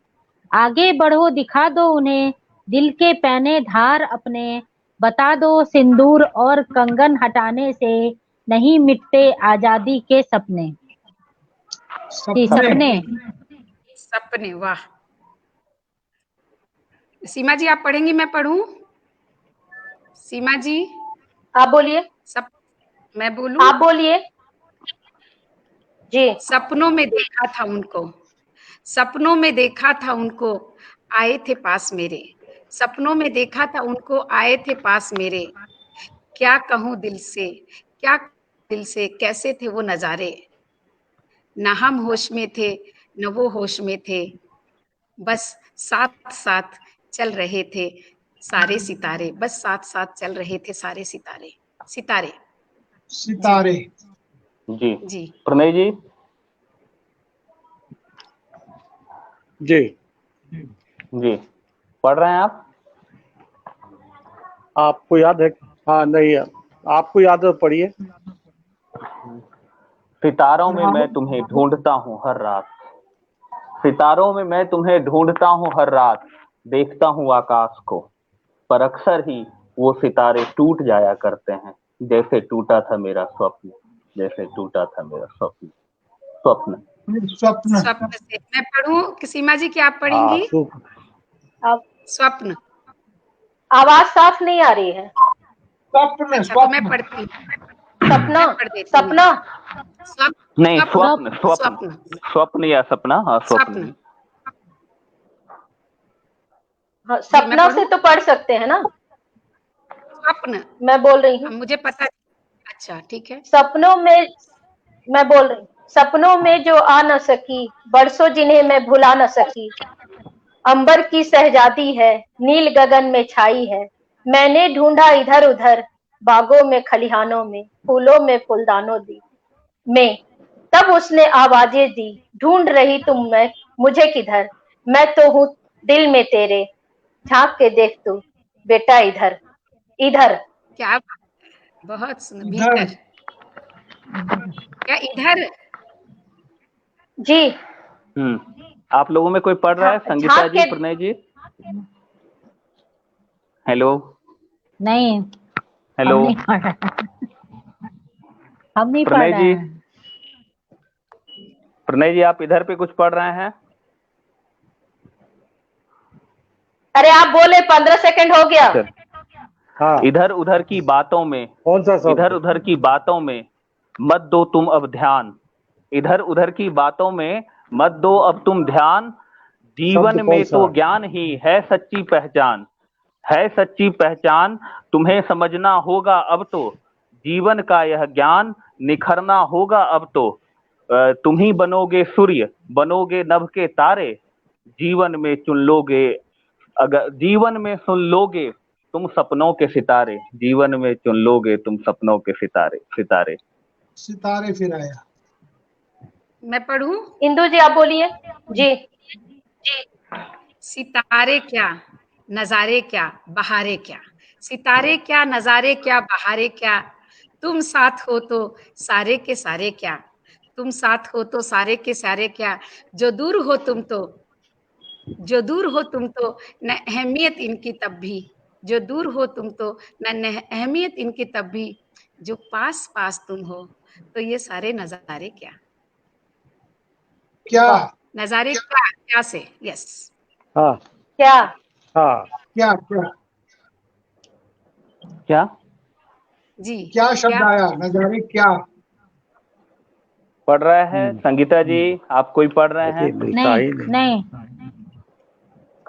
Speaker 3: आगे बढ़ो दिखा दो उन्हें दिल के पैने धार अपने, बता दो सिंदूर और कंगन हटाने से नहीं मिटते आजादी के सपने। जी,
Speaker 2: सपने।
Speaker 7: सपने, वाह। सीमा जी आप पढ़ेंगी मैं पढ़ूं? सीमा जी
Speaker 4: आप बोलिए।
Speaker 7: सब मैं बोलूं?
Speaker 4: आप बोलिए जी।
Speaker 7: सपनों में देखा था उनको, सपनों में देखा था उनको, आए थे पास मेरे। सपनों में देखा था उनको, आए थे पास मेरे। क्या कहूं दिल से, क्या दिल से, कैसे थे वो नजारे। न हम होश में थे, न वो होश में थे, बस साथ साथ चल रहे थे सारे सितारे। बस साथ साथ चल रहे थे सारे सितारे। सितारे।
Speaker 2: सितारे।
Speaker 1: जी।
Speaker 7: जी।
Speaker 1: प्रणय जी।
Speaker 6: जी
Speaker 1: जी पढ़ रहे हैं आप?
Speaker 6: आपको याद है? हाँ नहीं, आपको याद है, पढ़िए।
Speaker 1: सितारों में मैं
Speaker 2: राहुल,
Speaker 1: तुम्हें ढूंढता हूँ हर रात, सितारों में मैं तुम्हें ढूंढता हूँ हर रात। देखता हूँ आकाश को, पर अक्सर ही वो सितारे टूट जाया करते हैं, जैसे टूटा था मेरा स्वप्न, जैसे टूटा था मेरा स्वप्न। स्वप्न।
Speaker 2: स्वप्न।
Speaker 7: स्वप्न से मैं पढ़ूं कि सीमा जी क्या आप
Speaker 6: हाँ
Speaker 7: पढ़ेंगी?
Speaker 4: अब
Speaker 7: स्वप्न।
Speaker 4: आवाज साफ नहीं आ रही है।
Speaker 2: स्वप्न।
Speaker 7: अच्छा तो मैं
Speaker 2: स्वप्न।
Speaker 7: पढ़ती हूँ,
Speaker 4: सपना।
Speaker 7: मैं पढ़ देती हूँ।
Speaker 4: सपना।
Speaker 7: स्वप्न,
Speaker 1: नहीं, स्वप्न स्वप्न
Speaker 7: स्वप्न,
Speaker 1: स्वप्न या सपना। हाँ स्वप्न
Speaker 7: स्वप्न।
Speaker 1: ही।
Speaker 4: हाँ,
Speaker 7: जी मैं
Speaker 4: सपना से
Speaker 7: पढ़ूं?
Speaker 4: तो पढ़ सकते हैं ना।
Speaker 7: स्वप्न,
Speaker 4: मैं बोल रही हूँ
Speaker 7: मुझे पता। अच्छा ठीक है।
Speaker 4: सपनों में, मैं बोल रही हूँ सपनों में जो आ न सकी, बरसों जिन्हें मैं भुला न सकी। अंबर की शहजादी है, नील गगन में छाई है। मैंने ढूंढा इधर उधर, बागों में खलिहानों में, फूलों में फूलदानों दी में। तब उसने आवाजें दी, ढूंढ रही तुम मैं मुझे किधर। मैं तो हूँ दिल में तेरे, झांक के देख तू बेटा इधर। इधर।
Speaker 7: क्या बात है, बहुत सुंदर।
Speaker 2: इधर।
Speaker 7: भीतर, क्या इधर?
Speaker 4: जी।
Speaker 1: आप लोगों में कोई पढ़ रहा है? संगीता
Speaker 4: झांक
Speaker 1: जी,
Speaker 4: के।
Speaker 1: प्रणय जी। हेलो
Speaker 3: नहीं, हम
Speaker 1: हेलो।
Speaker 3: नहीं पढ़ रहे, हम नहीं पढ़
Speaker 1: प्रणय
Speaker 3: रहे
Speaker 1: जी,
Speaker 3: हैं।
Speaker 1: प्रणय जी आप इधर पे कुछ पढ़ रहे हैं?
Speaker 4: अरे आप बोले 15 सेकंड हो गया।
Speaker 1: चल।
Speaker 6: हाँ,
Speaker 1: इधर उधर की बातों में,
Speaker 6: कौन सा शब्द?
Speaker 1: इधर उधर की बातों में मत दो तुम अब ध्यान, इधर उधर की बातों में मत दो अब तुम ध्यान। जीवन
Speaker 6: शब्द
Speaker 1: में
Speaker 6: कौन
Speaker 1: तो
Speaker 6: सा?
Speaker 1: ज्ञान ही है सच्ची पहचान, है सच्ची पहचान। तुम्हें समझना होगा अब तो, जीवन का यह ज्ञान निखरना होगा अब तो। तुम ही बनोगे सूर्य, बनोगे नभ के तारे। जीवन में चुन लोगे, अगर जीवन में सुन लोगे तुम सपनों के सितारे। जीवन में चुन लोगे तुम सपनों के सितारे। सितारे।
Speaker 2: सितारे फिर आया।
Speaker 7: मैं पढ़ूं?
Speaker 4: इंदु जी आप बोलिए। जी।
Speaker 7: सितारे क्या, नजारे क्या, बहारे क्या। सितारे क्या, नजारे क्या, बहारे क्या। तुम साथ हो तो सारे के सारे क्या, तुम साथ हो तो सारे के सारे क्या, जो दूर हो तुम तो, जो दूर हो तुम तो न अहमियत इनकी तब भी, जो दूर हो तुम तो न अहमियत इनकी तब भी, जो पास पास तुम हो तो ये सारे नजारे क्या।
Speaker 2: क्या
Speaker 7: नजारे क्या से, यस।
Speaker 6: हाँ
Speaker 4: क्या
Speaker 6: हाँ
Speaker 2: क्या क्या
Speaker 1: क्या
Speaker 7: जी
Speaker 2: क्या शब्द आया? नजारे क्या?
Speaker 1: पढ़ रहा है संगीता जी? आप कोई पढ़ रहे हैं?
Speaker 6: मिलता ही
Speaker 3: नहीं नहीं,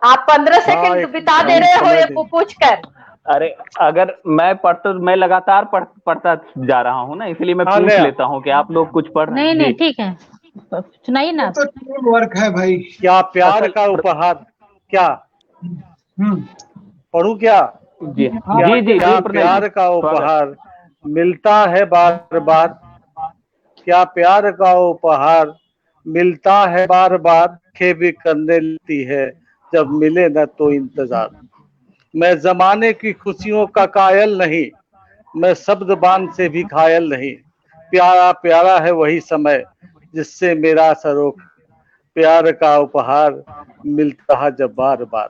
Speaker 4: आप 15
Speaker 6: हाँ,
Speaker 4: सेकंड
Speaker 6: एक
Speaker 4: बिता दे रहे हो
Speaker 6: समय
Speaker 4: ये
Speaker 6: दे।
Speaker 4: पूछ कर।
Speaker 1: अरे अगर मैं मैं लगातार पढ़ता जा रहा हूँ ना, इसलिए मैं
Speaker 6: हाँ,
Speaker 1: पूछ
Speaker 6: ले आ।
Speaker 1: लेता हूँ कि आप लोग कुछ पढ़ रहे
Speaker 3: नहीं
Speaker 1: हैं
Speaker 3: नहीं,
Speaker 1: जी।
Speaker 3: ठीक है, सुनाइए ना
Speaker 2: ये
Speaker 3: आप।
Speaker 2: तो टीम वर्क है भाई।
Speaker 6: क्या प्यार
Speaker 1: असल
Speaker 6: का उपहार, क्या
Speaker 2: हम्म
Speaker 6: पढ़ूं क्या?
Speaker 1: जी
Speaker 2: हाँ
Speaker 6: क्या
Speaker 1: जी जी
Speaker 6: क्या
Speaker 1: जी प्रणय
Speaker 6: प्यार
Speaker 1: जी,
Speaker 6: का
Speaker 1: स्वागत।
Speaker 6: उपहार मिलता है बार बार, क्या प्यार का उपहार मिलता है बार बार, खे भी करने लगती है जब मिले न तो इंतजार। मैं जमाने की खुशियों का कायल नहीं, मैं शब्द बान से भी घायल नहीं, प्यारा प्यारा है वही समय जिससे मेरा सरोख, प्यार का उपहार मिलता है जब बार बार।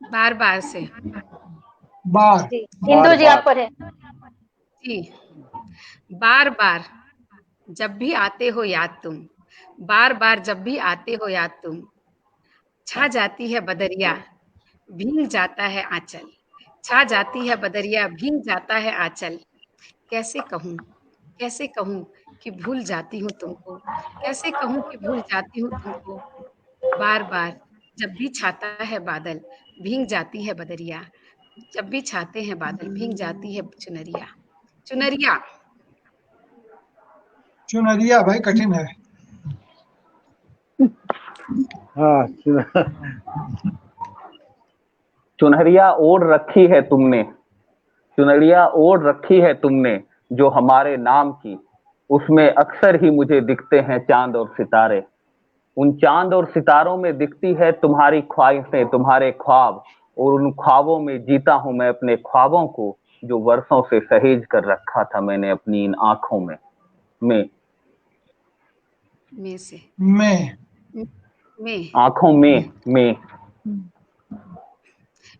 Speaker 7: बार बार से
Speaker 2: बार
Speaker 4: जी
Speaker 6: बार
Speaker 4: इंदु जी आप
Speaker 6: बार
Speaker 4: पढ़े।
Speaker 7: जी। बार बार जब भी आते हो याद तुम, बार बार जब भी आते हो याद तुम, छा जाती है बदरिया भीग जाता है आंचल, छा जाती है बदरिया भीग जाता है आंचल। कैसे कहूँ, कैसे कहूँ कि भूल जाती हूँ तुमको, कैसे कहूँ कि भूल जाती हूँ तुमको। बार बार जब भी छाता है बादल भीग जाती है बदरिया, जब भी छाते हैं बादल भीग जाती है चुनरिया। चुनरिया
Speaker 2: चुनरिया भाई कठिन है।
Speaker 6: हाँ
Speaker 1: चुनरिया ओढ़ रखी है तुमने, चुनरिया ओढ़ रखी है तुमने जो हमारे नाम की, उसमें अक्सर ही मुझे दिखते हैं चांद और सितारे। उन चांद और सितारों में दिखती है तुम्हारी ख्वाहिशें, तुम्हारे ख्वाब, और उन ख्वाबों में जीता हूं मैं अपने ख्वाबों को, जो वर्षों से सहेज कर रखा था मैंने अपनी इन आंखों में।
Speaker 7: में से
Speaker 2: मैं
Speaker 7: में
Speaker 1: आंखों में
Speaker 7: में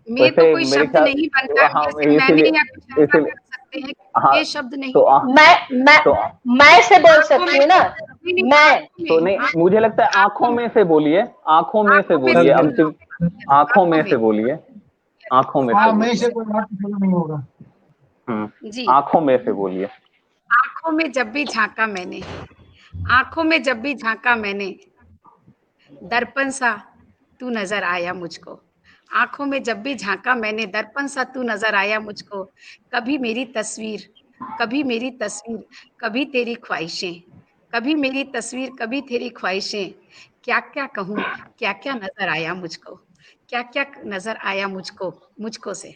Speaker 7: तो
Speaker 1: वैसे
Speaker 7: कोई
Speaker 1: मेरे
Speaker 7: शब्द
Speaker 1: ख्याल,
Speaker 7: नहीं बनता,
Speaker 1: हाँ
Speaker 7: जैसे मैंने
Speaker 1: इसीलिए
Speaker 7: या कुछ ऐसा
Speaker 1: इसीलिए
Speaker 7: कर सकते हैं,
Speaker 1: हाँ
Speaker 7: ये शब्द नहीं
Speaker 1: तो
Speaker 7: है।
Speaker 4: मैं
Speaker 1: तो
Speaker 4: मैं से बोल
Speaker 7: आंखों में
Speaker 4: सकती हूँ ना।
Speaker 7: नहीं, नहीं,
Speaker 4: मैं
Speaker 1: तो नहीं, मुझे लगता है आंखों में से बोलिए, आंखों में से
Speaker 7: आंखों में
Speaker 1: बोलिए,
Speaker 7: से
Speaker 1: अंतिम आंखों में से बोलिए, आंखों में से
Speaker 2: हाँ मैं
Speaker 1: बोलिए।
Speaker 2: से कोई बात नहीं होगा।
Speaker 7: जी।
Speaker 1: आंखों में से बोलिए।
Speaker 7: आंखों में जब भी झांका मैंने, आंखों में जब भी झांका मैंने, दर्पण सा तू नजर आया मुझको। आंखों में जब भी झांका मैंने, दर्पण सा तू नजर आया मुझको। कभी मेरी तस्वीर, कभी मेरी तस्वीर, कभी तेरी ख्वाहिशें, कभी मेरी तस्वीर, कभी तेरी ख्वाहिशें। क्या क्या कहूँ, क्या क्या नजर आया मुझको, क्या क्या नजर आया मुझको, मुझको से।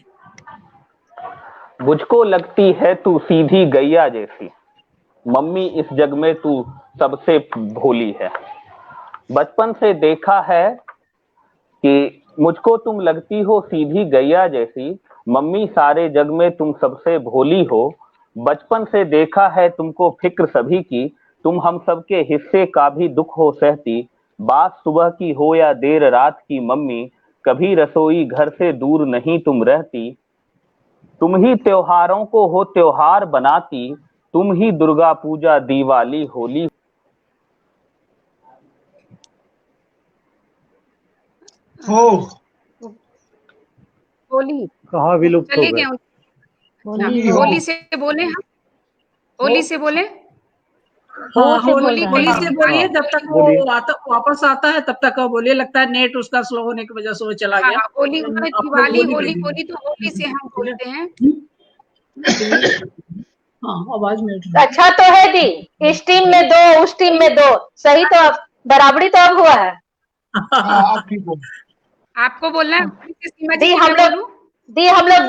Speaker 1: मुझको लगती है तू सीधी गैया जैसी, मम्मी इस जग में तू सबसे भोली है। बचपन से देखा है कि मुझको तुम लगती हो सीधी गैया जैसी, मम्मी सारे जग में तुम सबसे भोली हो। बचपन से देखा है तुमको फिक्र सभी की, तुम हम सबके हिस्से का भी दुख हो सहती। बात सुबह की हो या देर रात की मम्मी, कभी रसोई घर से दूर नहीं तुम रहती। तुम ही त्योहारों को हो त्योहार बनाती, तुम ही दुर्गा पूजा दिवाली होली।
Speaker 2: हो
Speaker 7: होली
Speaker 6: कहाँ विलुप्त हो
Speaker 7: चले
Speaker 6: गए?
Speaker 7: गए।
Speaker 3: होली
Speaker 2: हो।
Speaker 7: होली से बोले हम, होली से बोले।
Speaker 5: हाँ
Speaker 3: से बोल
Speaker 5: होली
Speaker 3: रहा है।
Speaker 5: होली से बोलिए, जब तक वो
Speaker 6: बोलिए।
Speaker 5: वापस आता है तब तक बोलिए। लगता है नेट उसका स्लो होने की वजह से वो चला गया।
Speaker 7: हाँ, होली
Speaker 5: आप
Speaker 7: दिवाली,
Speaker 5: लोग
Speaker 7: होली
Speaker 5: बोलिए।
Speaker 7: होली तो होली से हम बोलते हैं।
Speaker 5: हाँ आवाज में
Speaker 4: अच्छा तो है दी, इस टीम में 2 उस टीम में 2, सही तो अब बराबरी तो अब हुआ है।
Speaker 2: हाँ आप ठीक हो।
Speaker 7: आपको बोलना है सीमा जी
Speaker 4: दी
Speaker 7: की
Speaker 4: हम
Speaker 7: मैं
Speaker 4: लोग
Speaker 7: बोलूं?
Speaker 4: दी हम लोग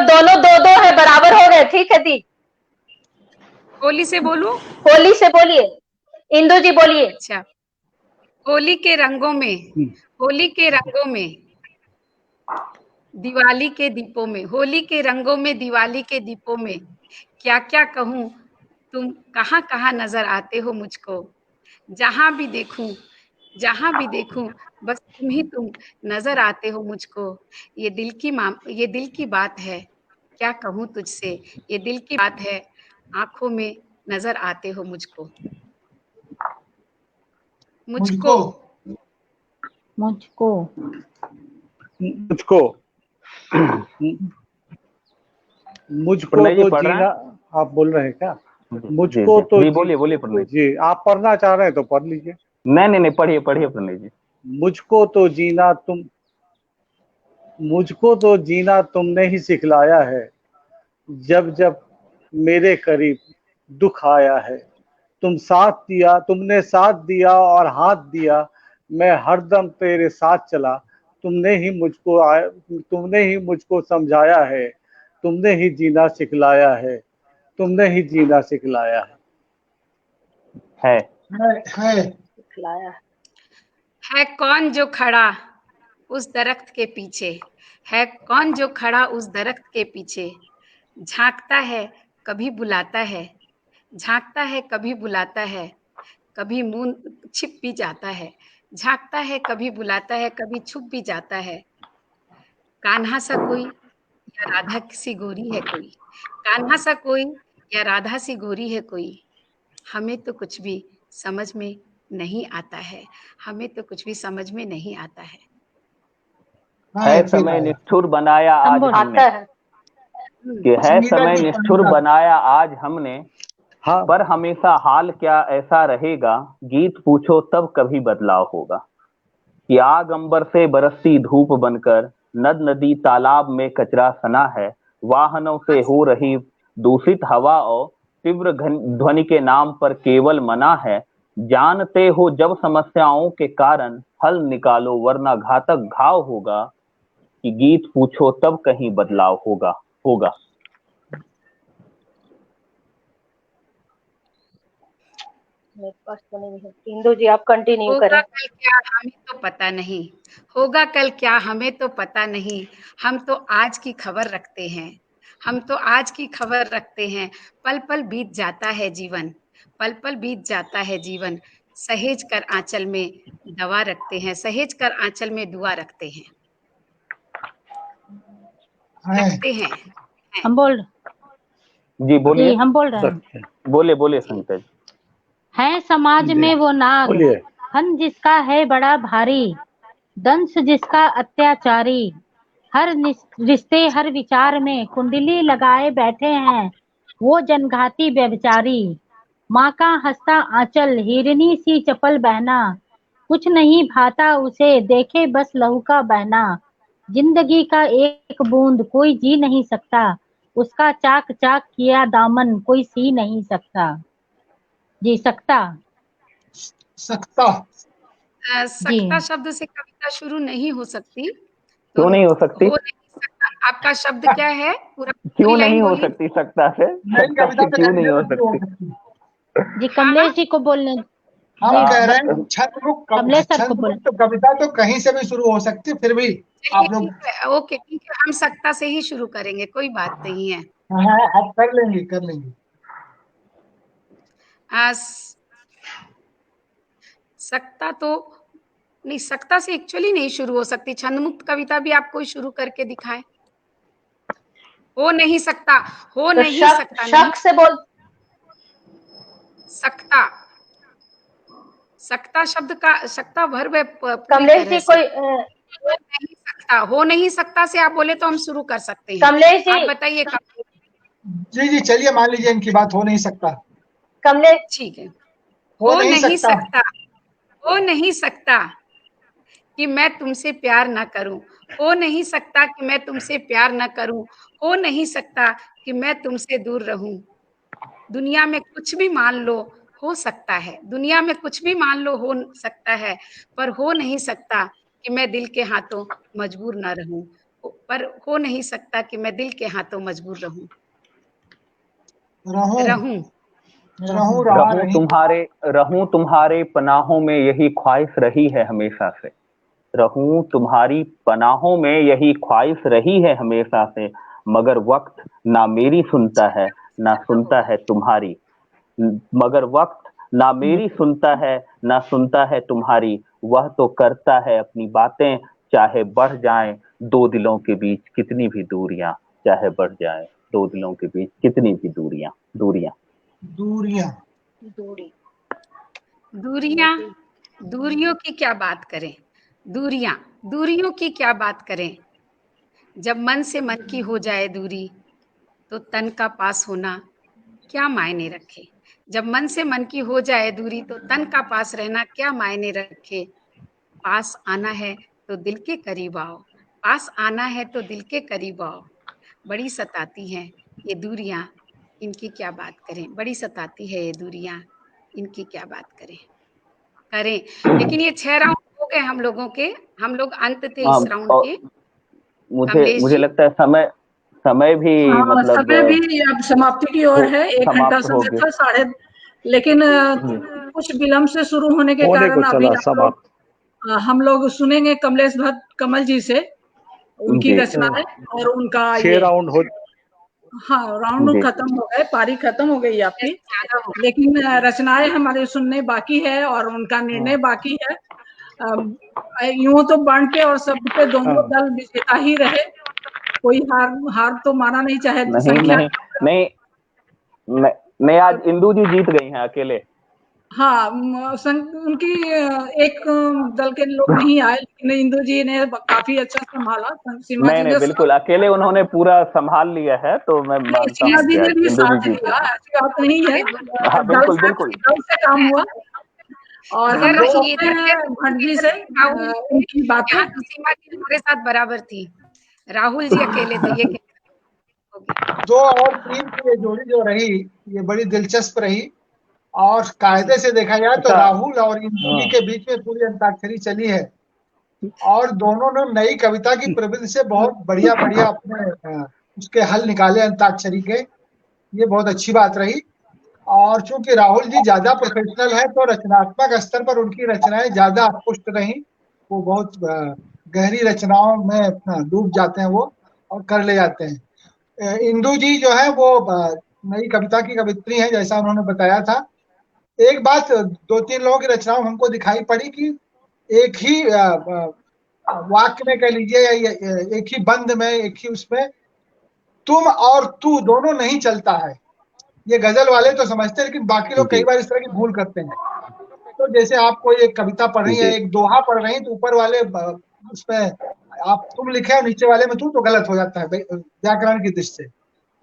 Speaker 4: दोनों 2-2 है, बराबर हो गए। ठीक है दी,
Speaker 7: होली से बोलूं?
Speaker 4: होली से बोलिए। इंदु जी बोलिए।
Speaker 7: अच्छा, होली के रंगों में, होली के रंगों में, दिवाली के दीपों में, होली के रंगों में, दिवाली के दीपों में क्या क्या कहूँ, तुम कहाँ कहाँ नजर आते हो मुझको। जहां भी देखूं बस तुम नजर आते हो मुझको। ये दिल की बात है, क्या कहूँ तुझसे, ये दिल की बात है, आंखों में नजर आते हो मुझको।
Speaker 2: मुझको
Speaker 3: मुझको
Speaker 6: मुझको मुझको
Speaker 1: प्रणय जी
Speaker 6: तो
Speaker 1: पढ़ रहे
Speaker 6: जीना,
Speaker 1: हैं?
Speaker 6: आप बोल रहे हैं क्या?
Speaker 1: जी
Speaker 6: मुझको
Speaker 1: जी
Speaker 6: तो
Speaker 1: जी, बोलिए बोलिए प्रणय जी।
Speaker 6: जी, आप पढ़ना चाह रहे हैं तो पढ़ लीजिए।
Speaker 1: नहीं, पढ़िए पढ़िए प्रणय जी।
Speaker 6: मुझको तो जीना तुमने ही सिखलाया है, जब जब मेरे करीब दुख आया है। तुमने साथ दिया और हाथ दिया, मैं हरदम तेरे साथ चला। तुमने ही मुझको समझाया है, तुमने ही जीना सिखलाया है, तुमने ही जीना सिखलाया है।
Speaker 2: है
Speaker 4: दिखलाया।
Speaker 7: है कौन जो खड़ा उस दरख्त के पीछे, है कौन जो खड़ा उस दरख्त के पीछे, झांकता है कभी बुलाता है, झांकता है कभी बुलाता है, कभी मुंह छिप भी जाता है, झांकता है कभी बुलाता है, कभी छुप भी जाता है। कान्हा सा कोई या राधा सी गोरी है कोई, कान्हा सा कोई या राधा सी गोरी है कोई, हमें तो कुछ भी समझ में नहीं आता है, हमें तो कुछ भी समझ में नहीं आता है।
Speaker 1: है
Speaker 2: फिर
Speaker 1: समय
Speaker 2: आया।
Speaker 1: निष्ठुर बनाया
Speaker 3: हम
Speaker 1: आज
Speaker 3: बोल
Speaker 1: हमने,
Speaker 4: आता है।
Speaker 1: कि है
Speaker 2: संगीता
Speaker 1: समय
Speaker 2: जी
Speaker 1: निष्ठुर
Speaker 2: संगीता
Speaker 1: बनाया आज हमने,
Speaker 6: हाँ,
Speaker 1: पर हमेशा हाल क्या ऐसा रहेगा, गीत पूछो तब कभी बदलाव होगा। कि आग अंबर से बरसती धूप बनकर, नद नदी तालाब में कचरा सना है, वाहनों से हो रही दूषित हवा और तीव्र ध्वनि के नाम पर केवल मना है। जानते हो जब समस्याओं के कारण हल निकालो, वरना घातक घाव होगा। कि गीत पूछो तब कहीं बदलाव होगा।
Speaker 4: मेरे पास तो नहीं है। इंदु जी आप कंटिन्यू
Speaker 7: होगा
Speaker 4: करें।
Speaker 7: कल क्या हमें तो पता नहीं, होगा कल क्या हमें तो पता नहीं, हम तो आज की खबर रखते हैं, हम तो आज की खबर रखते हैं। पल पल बीत जाता है जीवन, पल पल बीत जाता है जीवन, सहेज कर आंचल में दवा रखते हैं, सहेज कर आंचल में दुआ रखते हैं,
Speaker 2: है।
Speaker 7: रखते हैं।
Speaker 3: हम बोल
Speaker 1: जी बोलिए,
Speaker 3: जी हम बोल रहे हैं।
Speaker 6: सकते हैं।
Speaker 1: बोलिए
Speaker 7: जी
Speaker 1: संगीता जी।
Speaker 3: है समाज
Speaker 6: जी,
Speaker 3: में वो नाग,
Speaker 6: बोलिए।
Speaker 3: फन जिसका है बड़ा भारी, दंश जिसका अत्याचारी, हर रिश्ते हर विचार में कुंडली लगाए बैठे हैं वो जनघाती व्यभिचारी। माँ का हंसता आंचल हिरनी सी चपल बहना, कुछ नहीं भाता उसे देखे बस लहू का बहना। जिंदगी का एक बूंद कोई जी नहीं सकता, उसका चाक चाक किया दामन कोई सी नहीं सकता। जी सकता।
Speaker 2: सकता
Speaker 3: जी
Speaker 7: सकता शब्द से कविता शुरू नहीं हो सकती, तो
Speaker 1: क्यों नहीं हो सकती?
Speaker 7: हो नहीं सकता। आपका शब्द क्या है? पूरी
Speaker 1: क्यों
Speaker 7: लाइन
Speaker 1: नहीं हो
Speaker 7: बोलिए।
Speaker 1: सकती सकता से?
Speaker 2: नई
Speaker 1: सकता
Speaker 2: कविता
Speaker 1: से
Speaker 2: तो
Speaker 1: क्यों नहीं
Speaker 2: कविता
Speaker 1: हो
Speaker 2: से शुरू हो
Speaker 1: सकती?
Speaker 2: सकती है।
Speaker 3: जी
Speaker 7: हाँ
Speaker 3: कमलेश जी को बोलने।
Speaker 2: हम
Speaker 3: जी
Speaker 2: कह रहे
Speaker 3: बत,
Speaker 2: हैं
Speaker 3: कमलेश सर को बोल।
Speaker 2: छंदमुक्त कविता तो कहीं से भी शुरू हो सकती है, फिर भी
Speaker 7: चलिए
Speaker 2: आप लोग।
Speaker 7: ठीक है, ओके ठीक है, हम सकता से ही शुरू करेंगे, कोई बात नहीं है।
Speaker 2: हाँ आप कर लेंगे।
Speaker 7: सकता तो नहीं, सकता से एक्चुअली नहीं शुरू हो सकती। छंदमुक्त कविता भी आप कोई शुरू करके दिखाए। हो नहीं सकता, हो
Speaker 4: तो
Speaker 7: नहीं सकता, नहीं
Speaker 4: शक से बोल।
Speaker 7: सकता, सकता शब्द का सकता वर्ब है पूरी
Speaker 4: कमलेश
Speaker 7: तरह
Speaker 4: जी
Speaker 7: से।
Speaker 4: कोई
Speaker 7: हो नहीं सकता से आप बोले तो हम शुरू कर सकते हैं।
Speaker 4: कमलेश
Speaker 7: आप
Speaker 4: जी
Speaker 7: बताइए कमलेश।
Speaker 2: जी चलिए मान लीजिए इनकी बात हो नहीं सकता।
Speaker 4: कमलेश
Speaker 7: ठीक है।
Speaker 2: हो नहीं सकता।
Speaker 7: हो नहीं सकता कि मैं तुमसे प्यार ना करूं, हो नहीं सकता कि मैं तुमसे प्यार ना करूं, हो नहीं सकता कि मैं तुमसे दूर रहूं। दुनिया में कुछ भी मान लो, हो सकता है, दुनिया में कुछ भी मान लो हो सकता है, पर हो नहीं सकता कि मैं दिल के हाथों मजबूर ना रहूं। पर हो नहीं सकता कि मैं दिल के हाथों मजबूर रहूं।
Speaker 2: रहूं
Speaker 7: रहूं
Speaker 2: रहूं रहा नहीं।
Speaker 1: रहूं तुम्हारे पनाहों में, यही ख्वाहिश रही है हमेशा से। रहूं तुम्हारी पनाहों में, यही ख्वाहिश रही है हमेशा से। मगर वक्त ना मेरी सुनता है, ना सुनता है तुम्हारी। मगर वक्त ना मेरी सुनता है, ना सुनता है तुम्हारी। वह तो करता है अपनी बातें, चाहे बढ़ जाएं दो दिलों के बीच कितनी भी दूरियां। चाहे बढ़ जाए दो दिलों के बीच कितनी भी दूरियां। दूरियां
Speaker 2: दूरियां।
Speaker 4: दूरी।
Speaker 7: दूरियां, दूरियों की क्या बात करें। दूरियां, दूरियों की क्या बात करें। जब मन से मन की हो जाए दूरी, तो तन का पास होना क्या मायने रखे। जब मन से मन की हो जाए दूरी, तो तन का पास रहना क्या मायने रखे। पास आना है तो दिल के करीब आओ, पास आना है तो दिल के करीब आओ। बड़ी सताती हैं ये दूरियां, इनकी क्या बात करें। बड़ी सताती है ये दूरियां, इनकी क्या बात करें। लेकिन ये 6 राउंड हो गए हम लोगों के, हम लोग अंत थे इस राउंड
Speaker 1: और
Speaker 7: के।
Speaker 1: मुझे
Speaker 7: कमलेश
Speaker 1: मुझे
Speaker 7: जी,
Speaker 1: लगता है समय समय भी
Speaker 5: हाँ,
Speaker 1: मतलब
Speaker 5: समय भी अब समाप्ति की ओर है। 1 घंटा
Speaker 1: समाप्त हो
Speaker 5: समय
Speaker 1: गया।
Speaker 5: था साढ़े, लेकिन कुछ विलम्ब से शुरू होने के
Speaker 6: होने को
Speaker 5: कारण अभी
Speaker 6: चला समाप्त।
Speaker 5: हम लोग सुनेंगे कमलेश भट्ट कमल जी से उनकी
Speaker 1: जी
Speaker 5: रचनाएं और उनका
Speaker 6: 6
Speaker 5: ये।
Speaker 6: राउंड हो।
Speaker 5: हाँ, राउंड
Speaker 1: जी
Speaker 5: खत्म हो गए, पारी खत्म हो गई आपकी,
Speaker 7: ज्यादा हो गया।
Speaker 5: लेकिन रचनाएं हमारे सुनने बाकी है और उनका निर्णय बाकी है। यूं तो बांटे और शब्द पे दोनों दल विजेता ही रहे, कोई हार तो माना नहीं, चाहे
Speaker 1: नहीं
Speaker 5: संख्या।
Speaker 1: नहीं नहीं, नहीं आज इंदू जी जीत गई हैं अकेले।
Speaker 5: हाँ, उनकी एक दल के लोग नहीं आए, लेकिन इंदु जी ने काफी अच्छा संभाला। सीमा
Speaker 1: नहीं
Speaker 5: जी
Speaker 1: नहीं
Speaker 5: ने
Speaker 1: बिल्कुल अकेले उन्होंने पूरा संभाल लिया है, तो मैं
Speaker 5: नहीं,
Speaker 1: मानता
Speaker 5: सीमा
Speaker 1: हूँ
Speaker 5: जी
Speaker 1: कि
Speaker 5: ने
Speaker 1: आज
Speaker 5: भी
Speaker 1: इंदू जी
Speaker 5: साथ
Speaker 1: जीत
Speaker 5: दिया,
Speaker 1: गई।
Speaker 5: ऐसी बात नहीं है।
Speaker 1: हाँ बिल्कुल बिल्कुल।
Speaker 5: दल से काम हुआ और हम
Speaker 7: इधर
Speaker 5: लोग
Speaker 7: इधर
Speaker 5: भट्ट जी से
Speaker 7: राहुल,
Speaker 5: उनकी बातें।
Speaker 7: यहाँ तो सीमा जी हमारे साथ बराबर थी, राहुल जी अकेले थे। ये हो गया।
Speaker 2: 2 और 3 की ये जोड़ी जो रही, ये बड़ी दिलचस्प रही। और कायदे से देखा जाए तो
Speaker 1: अच्छा
Speaker 2: राहुल और इंदु जी के बीच में पूरी अंताक्षरी चली है और दोनों ने नई कविता की प्रवृत्ति से बहुत बढ़िया बढ़िया अपने उसके हल निकाले अंताक्षरी के। ये बहुत अच्छी बात रही। और चूंकि राहुल जी ज्यादा प्रोफेशनल है, तो रचनात्मक स्तर पर उनकी रचनाएं ज्यादा पुष्ट रही। वो बहुत गहरी रचनाओं में डूब जाते हैं वो और कर ले जाते हैं। इंदु जी जो है वो नई कविता की कवित्री है, जैसा उन्होंने बताया था। एक बात 2-3 लोगों की रचनाओं हमको दिखाई पड़ी कि एक ही वाक्य में कह लीजिए या एक ही बंद में, एक ही उसमें तुम और तू दोनों नहीं चलता है। ये गजल वाले तो समझते हैं, लेकिन बाकी लोग कई
Speaker 1: जी
Speaker 2: बार इस तरह की भूल करते हैं। तो जैसे आप कोई एक कविता पढ़ रही है,
Speaker 1: जी
Speaker 2: एक दोहा पढ़ रही है, तो ऊपर वाले उसमें आप तुम लिखे और नीचे वाले में तू, तो गलत हो जाता है व्याकरण की दृष्टि से।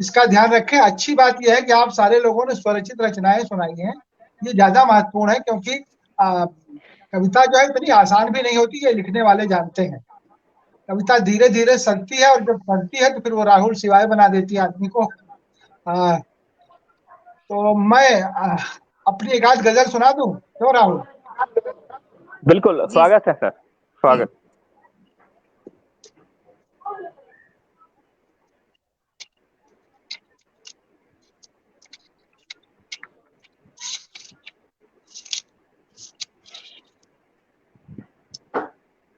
Speaker 2: इसका ध्यान रखें। अच्छी बात यह है कि आप सारे लोगों ने स्वरचित रचनाएं सुनाई हैं, ये ज्यादा महत्वपूर्ण है, क्योंकि कविता जो है इतनी आसान भी नहीं होती, ये लिखने वाले जानते हैं। कविता धीरे धीरे सजती है और जब सजती है तो फिर वो राहुल सिवाय बना देती है आदमी को। आ, तो मैं अपनी एक आध गजल सुना दूं, क्यों राहुल?
Speaker 1: बिल्कुल
Speaker 7: जी
Speaker 1: स्वागत है सर, स्वागत।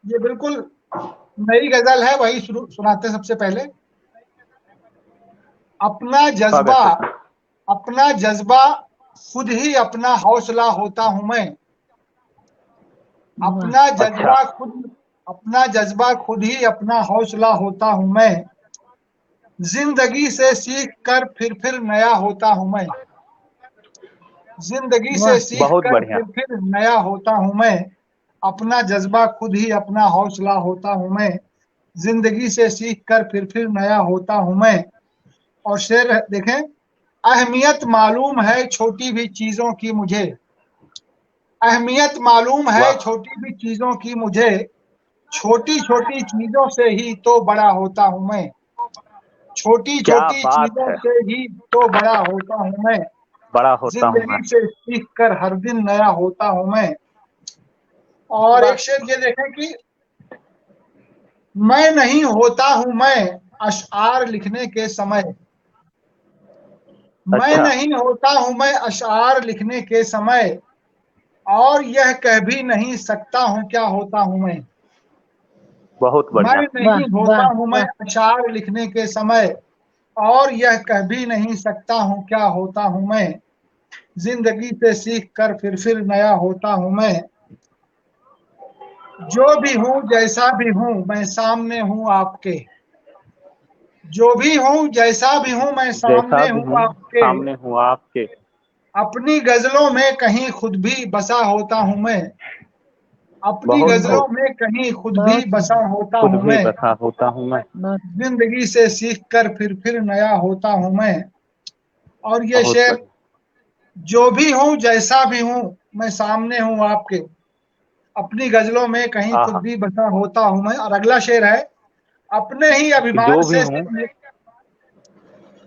Speaker 2: ये बिल्कुल नई गजल है, वही सुनाते सबसे पहले। अपना जज्बा,
Speaker 1: स्वागत है।
Speaker 2: अपना जज्बा खुद ही अपना हौसला होता हूं मैं। अपना
Speaker 1: अच्छा
Speaker 2: जज्बा खुद ही अपना हौसला होता हूं मैं। जिंदगी से सीख कर फिर नया होता हूं मैं। जिंदगी से सीख
Speaker 1: बहुत
Speaker 2: कर
Speaker 1: बढ़िया।
Speaker 2: फिर नया होता हूं मैं। अपना जज्बा खुद ही अपना हौसला होता हूं मैं। जिंदगी से सीख कर फिर नया होता हूं मैं। और शेर देखें, अहमियत मालूम है छोटी भी चीजों की मुझे। अहमियत मालूम है
Speaker 1: वाह
Speaker 2: छोटी भी चीजों की मुझे। छोटी छोटी चीजों से ही तो बड़ा होता हूं मैं। छोटी
Speaker 1: क्या
Speaker 2: छोटी
Speaker 1: बात
Speaker 2: चीजों
Speaker 1: है,
Speaker 2: से ही तो बड़ा होता हूं मैं।
Speaker 1: बड़ा होता हूँ मैं।
Speaker 2: जिंदगी से सीख कर हर दिन नया होता हूं मैं। और एक शेर ये देखें कि मैं नहीं होता हूं मैं अशआर लिखने के समय। मैं
Speaker 1: अच्छा
Speaker 2: नहीं होता हूं मैं अशआर लिखने के समय। और यह कह भी नहीं सकता हूं क्या होता हूं मैं।
Speaker 1: बहुत बढ़िया।
Speaker 2: मैं नहीं होता हूँ मैं अशार लिखने के समय, और यह कह भी नहीं सकता हूँ क्या होता हूँ मैं। जिंदगी से सीख कर फिर नया होता हूँ मैं। जो भी हूँ जैसा भी हूँ मैं सामने हूँ आपके। जो भी हूँ जैसा भी हूँ मैं
Speaker 1: जैसा
Speaker 2: सामने
Speaker 1: भी
Speaker 2: हूँ
Speaker 1: हूँ
Speaker 2: आपके।
Speaker 1: सामने हूँ आपके।
Speaker 2: अपनी गजलों में कहीं खुद भी बसा होता हूँ मैं। अपनी
Speaker 1: बहुत
Speaker 2: गजलों
Speaker 1: खूब।
Speaker 2: में कहीं खुद भी
Speaker 3: बहुत
Speaker 2: बसा होता
Speaker 1: खुद
Speaker 2: हूँ
Speaker 1: भी
Speaker 2: मैं।
Speaker 1: बसा होता हूँ मैं।
Speaker 3: बहुत
Speaker 2: जिंदगी से सीख कर फिर नया होता हूँ मैं। और ये
Speaker 1: बहुत
Speaker 2: शेर,
Speaker 1: बढ़िया।
Speaker 2: जो भी हूँ जैसा भी हूँ मैं सामने हूँ आपके। अपनी गजलों में कहीं खुद
Speaker 1: आहा,
Speaker 2: भी बसा होता हूँ मैं। और अगला शेर है, अपने ही
Speaker 1: कि
Speaker 2: अभिमान
Speaker 1: जो भी
Speaker 2: से
Speaker 1: हूँ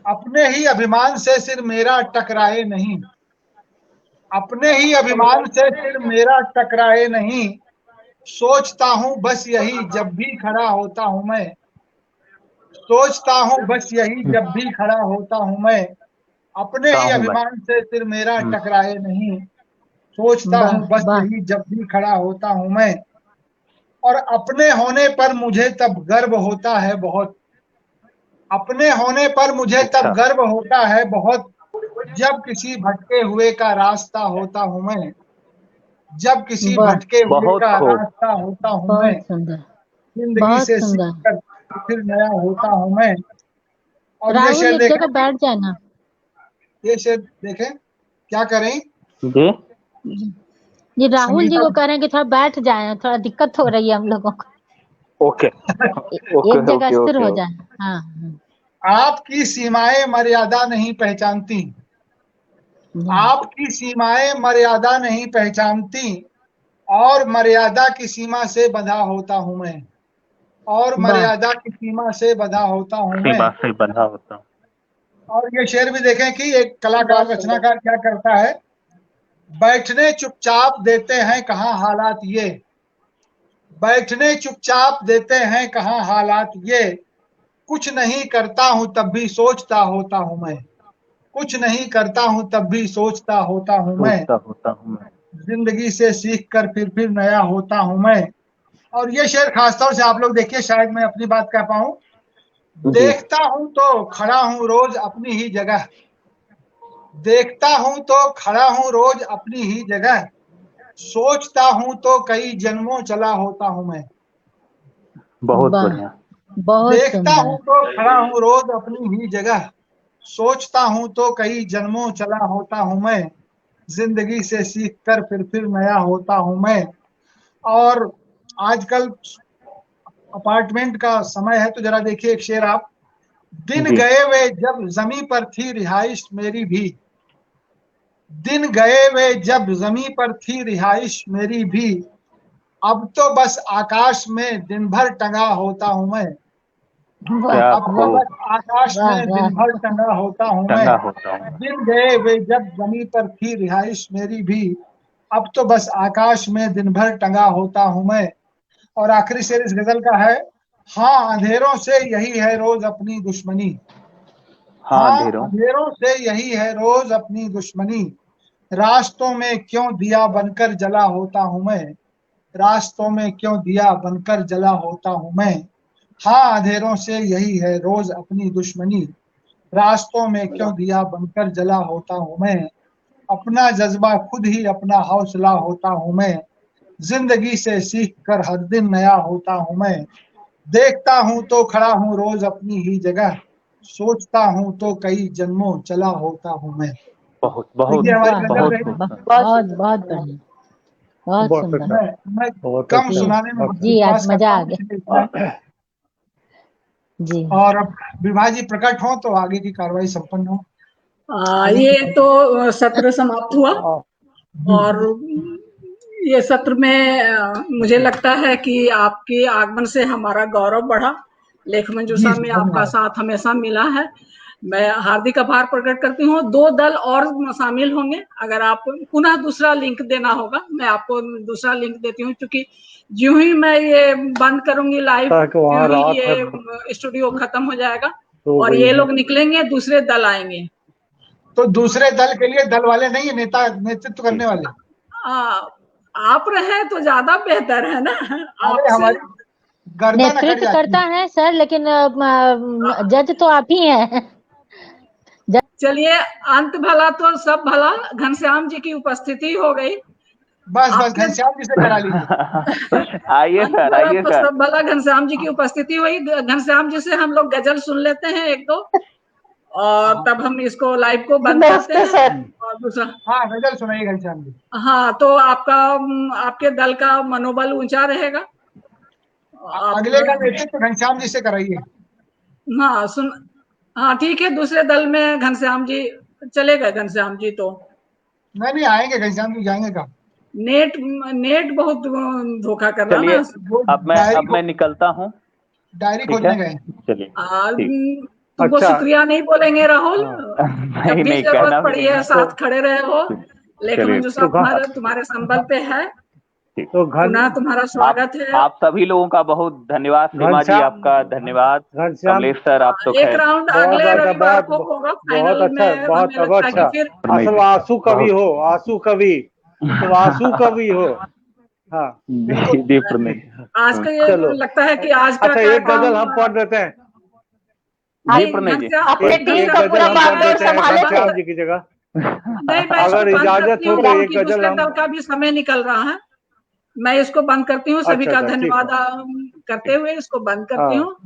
Speaker 2: अपने ही अभिमान से सिर मेरा टकराए नहीं। अपने ही अभिमान से सिर मेरा टकराए नहीं। सोचता हूँ बस यही जब भी खड़ा होता हूँ मैं। सोचता हूँ बस यही जब भी खड़ा होता हूँ मैं। अपने ही
Speaker 1: हूँ मैं।
Speaker 2: अभिमान से सिर मेरा टकराए नहीं। सोचता
Speaker 3: वाह
Speaker 2: हूँ बस
Speaker 3: वाह
Speaker 2: यही जब भी खड़ा होता हूँ मैं। और अपने होने पर मुझे तब गर्व होता है बहुत। अपने होने पर मुझे तब
Speaker 1: अच्छा,
Speaker 2: गर्व होता है बहुत। जब किसी भटके हुए का रास्ता होता हूँ मैं। जब किसी
Speaker 3: वाह
Speaker 2: भटके हुए
Speaker 1: बहुत
Speaker 2: का
Speaker 1: खूब।
Speaker 2: रास्ता होता हूँ मैं।
Speaker 3: बहुत सुंदर
Speaker 2: जिंदगी
Speaker 3: बहुत
Speaker 2: से सीख
Speaker 3: सुंदर।
Speaker 2: कर फिर नया होता हूँ मैं। और ये
Speaker 3: राहुल
Speaker 2: शेर
Speaker 3: एक
Speaker 2: देखें,
Speaker 3: जगह बैठ जाना।
Speaker 2: ये शेर देखें, क्या करें
Speaker 1: जी
Speaker 3: ये राहुल जी
Speaker 2: संगीता।
Speaker 3: को कह रहे हैं कि थोड़ा बैठ जाए, थोड़ा दिक्कत हो रही है हम लोगों को।
Speaker 1: ओके ओके
Speaker 3: एक जगह
Speaker 1: ओके
Speaker 3: स्थिर
Speaker 1: ओके
Speaker 3: हो
Speaker 1: ओके।
Speaker 3: जाए। हाँ
Speaker 2: आपकी सीमाएं मर्यादा नहीं पहचानती। आपकी सीमाएं मर्यादा नहीं पहचानती। और मर्यादा की सीमा से बंधा होता हूँ मैं। और
Speaker 3: वाह
Speaker 2: मर्यादा की सीमा से बंधा होता हूँ मैं।
Speaker 1: सीमा से बंधा होता हूँ।
Speaker 2: और ये शेर भी देखें कि एक कलाकार रचनाकार क्या करता है। बैठने चुपचाप देते हैं कहाँ हालात ये। बैठने चुपचाप देते हैं कहाँ हालात ये। कुछ नहीं करता हूँ तब भी सोचता होता हूँ मैं। कुछ नहीं करता हूँ तब भी सोचता होता हूँ मैं।
Speaker 1: सोचता होता हूँ मैं।
Speaker 2: जिंदगी से सीख कर फिर नया होता हूँ मैं। और ये शेर खासतौर से आप लोग देखिए, शायद मैं अपनी बात कह पाऊं।
Speaker 1: जी
Speaker 2: देखता हूं तो खड़ा हूं रोज अपनी ही जगह। देखता हूं तो खड़ा हूं रोज अपनी ही जगह। सोचता हूं तो कई जन्मों चला होता हूं मैं।
Speaker 1: बहुत
Speaker 3: वाह
Speaker 1: बढ़िया।
Speaker 3: बहुत
Speaker 2: देखता हूं
Speaker 3: सुंदर।
Speaker 2: तो खड़ा हूं रोज अपनी ही जगह। सोचता हूं तो कई जन्मों चला होता हूं मैं। जिंदगी से सीख कर फिर नया होता हूं मैं। और आजकल अपार्टमेंट का समय है, तो जरा देखिए एक शेर आप। दिन
Speaker 1: जी
Speaker 2: गए वे जब जमी पर थी रिहाइश मेरी भी। दिन गए वे जब जमी पर थी रिहाइश मेरी भी। अब तो बस आकाश में दिन भर टंगा होता हूं मैं।
Speaker 3: वाह
Speaker 1: क्या
Speaker 2: अब तो
Speaker 3: वाह
Speaker 2: बस
Speaker 1: खूब।
Speaker 2: आकाश
Speaker 3: वाह
Speaker 2: में दिन
Speaker 3: वाह
Speaker 2: भर टंगा होता हूं मैं।
Speaker 1: टंगा होता हूँ।
Speaker 2: दिन गए वे जब जमी पर थी रिहाइश मेरी भी। अब तो बस आकाश में दिन भर टंगा होता हूं मैं। और आखिरी शेर इस गजल का है। हाँ अंधेरों से यही है रोज अपनी दुश्मनी।
Speaker 1: हाँ
Speaker 2: हाँ
Speaker 1: अंधेरों।
Speaker 2: अंधेरों से यही है रोज अपनी दुश्मनी। रास्तों में क्यों दिया बनकर जला होता हूं मैं। रास्तों में क्यों दिया बनकर जला होता हूं मैं। हाँ अंधेरों से यही है रोज अपनी दुश्मनी। रास्तों में क्यों दिया बनकर जला होता हूं मैं। अपना जज्बा खुद ही अपना हौसला होता हूं मैं। जिंदगी से सीख कर हर दिन नया होता हूं मैं। देखता हूं तो खड़ा हूं रोज अपनी ही जगह। सोचता हूं तो कई जन्मों चला होता हूं मैं।
Speaker 1: बहुत
Speaker 2: तो
Speaker 1: बहुत
Speaker 2: ये हमारी
Speaker 3: वाह
Speaker 2: गजल
Speaker 1: बहुत
Speaker 3: वाह
Speaker 2: रही।
Speaker 1: खूब
Speaker 3: वाह
Speaker 1: सर।
Speaker 3: बहुत बहुत बढ़िया बहुत
Speaker 6: बहुत
Speaker 3: सुंदर।
Speaker 6: अच्छा।
Speaker 2: मैं
Speaker 6: बहुत
Speaker 2: कम
Speaker 6: अच्छा।
Speaker 3: जी
Speaker 2: सुनाने में
Speaker 3: जी आज
Speaker 2: विश्वास
Speaker 3: मजा
Speaker 2: करता
Speaker 3: आ
Speaker 2: हूँ,
Speaker 3: गया।
Speaker 2: इसलिए इतना।
Speaker 3: जी
Speaker 2: और अब विभा जी प्रकट हो तो आगे की कार्रवाई संपन्न हो। आगे की
Speaker 5: ये तो सत्र समाप्त हुआ
Speaker 2: जी
Speaker 5: और ये सत्र में मुझे लगता है कि आपके आगमन से हमारा गौरव बढ़ा। लेख
Speaker 2: जी
Speaker 5: मंजूषा में आपका
Speaker 2: धन्यवाद।
Speaker 5: साथ हमेशा मिला है। मैं हार्दिक आभार प्रकट करती हूँ। 2 दल और शामिल होंगे। अगर आप पुनः दूसरा लिंक देना होगा, मैं आपको दूसरा लिंक देती हूँ, क्योंकि ज्यों ही मैं ये बंद करूंगी लाइव,
Speaker 6: कि वहाँ
Speaker 5: त्यों ही
Speaker 6: रात है,
Speaker 5: ये स्टूडियो खत्म हो जाएगा
Speaker 6: सो
Speaker 5: और
Speaker 6: गई
Speaker 5: ये
Speaker 6: है।
Speaker 5: लोग निकलेंगे, दूसरे दल आएंगे।
Speaker 2: तो दूसरे दल के लिए दल वाले नहीं है, नेतृत्व करने वाले।
Speaker 5: आ, आप रहे तो ज्यादा बेहतर है ना।
Speaker 2: अरे
Speaker 5: आपसे
Speaker 2: हमारी गर्दन अकड़
Speaker 3: नेतृत्व
Speaker 2: जाती
Speaker 3: करता
Speaker 2: है।
Speaker 3: है सर, लेकिन जज तो आप ही हैं।
Speaker 5: चलिए, अंत भला तो सब भला, घनश्याम जी की उपस्थिति हो गई।
Speaker 2: बस
Speaker 5: आपके
Speaker 2: घनश्याम जी से करा लीजिए।
Speaker 1: आइए
Speaker 5: अंत
Speaker 1: सर,
Speaker 5: भला
Speaker 1: आइए
Speaker 5: तो
Speaker 1: सर।
Speaker 5: सब भला, घनश्याम जी की उपस्थिति हुई। घनश्याम जी से हम लोग गजल सुन लेते हैं एक दो, और तब हम इसको लाइव को बंद करते
Speaker 4: नमस्ते
Speaker 5: हैं।
Speaker 4: सर।
Speaker 5: और दूसरा,
Speaker 2: हाँ गजल सुनाइए घनश्याम जी।
Speaker 5: हाँ, तो आपका आपके दल का मनोबल ऊंचा रहेगा।
Speaker 2: अगले का नेतृत्व घनश्याम जी से कराइए।
Speaker 5: हाँ हाँ ठीक है, दूसरे दल में घनश्याम जी चले गए। घनश्याम जी तो
Speaker 2: नहीं आएंगे, घनश्याम जी जाएंगे कहाँ?
Speaker 5: नेट बहुत धोखा कर रहा
Speaker 1: चलिए,
Speaker 5: ना।
Speaker 1: अब मैं निकलता हूँ।
Speaker 2: डायरी
Speaker 1: ठीक
Speaker 2: खोजने
Speaker 1: है,
Speaker 2: गए।
Speaker 1: चलिए। ठीक।
Speaker 5: तुमको
Speaker 6: अच्छा।
Speaker 5: शुक्रिया नहीं बोलेंगे राहुल, जब भी
Speaker 1: नहीं
Speaker 5: जरूरत
Speaker 1: कहना
Speaker 5: पड़ी है साथ खड़े रहे हो। लेख
Speaker 1: चलिए,
Speaker 5: मंजूषा
Speaker 6: तो
Speaker 5: तुम्हारे संबल पे है।
Speaker 6: तो
Speaker 5: पुनः तुम्हारा स्वागत है।
Speaker 1: आप सभी लोगों का बहुत धन्यवाद। सीमा जी, आपका धन्यवाद।
Speaker 6: घनश्याम,
Speaker 1: कमलेश सर, आप तो
Speaker 5: एक
Speaker 1: खैर
Speaker 5: राउंड
Speaker 6: बहुत
Speaker 5: अगले
Speaker 6: अच्छा,
Speaker 5: रविवार को
Speaker 6: बहुत
Speaker 5: होगा
Speaker 6: बहुत
Speaker 5: फाइनल
Speaker 6: अच्छा,
Speaker 5: में।
Speaker 6: बहुत
Speaker 5: हमें लगता है
Speaker 6: अच्छा।
Speaker 5: कि फिर
Speaker 6: असल आंसू कवि हो, आंसू कवि, तुम आंसू कवि हो। हाँ
Speaker 1: जी प्रणय।
Speaker 5: आज का ये
Speaker 6: चलो।
Speaker 5: लगता है कि आज का
Speaker 6: अच्छा, एक गजल हम पढ़ देते हैं।
Speaker 1: जी प्रणय जी।
Speaker 4: अपने टीम
Speaker 6: एक
Speaker 4: का
Speaker 6: गजल
Speaker 4: पूरा
Speaker 6: हम पढ़
Speaker 4: बागडोर
Speaker 6: देते हैं
Speaker 4: संभाले थे।
Speaker 6: घनश्याम जी की जगह।
Speaker 5: नहीं, मैं इसको
Speaker 6: अगर
Speaker 5: बंद
Speaker 6: इजाजत
Speaker 5: करती हूँ
Speaker 6: हो तो एक
Speaker 5: क्योंकि
Speaker 6: गजल
Speaker 5: दूसरे
Speaker 6: हम।
Speaker 5: दल का भी समय निकल रहा है। मैं इसको बंद करती हूँ। सभी
Speaker 6: अच्छा,
Speaker 5: का
Speaker 6: अच्छा, ठीक
Speaker 5: धन्यवाद
Speaker 6: है।
Speaker 5: करते हुए इसको बंद करती
Speaker 6: हाँ।
Speaker 5: हूँ।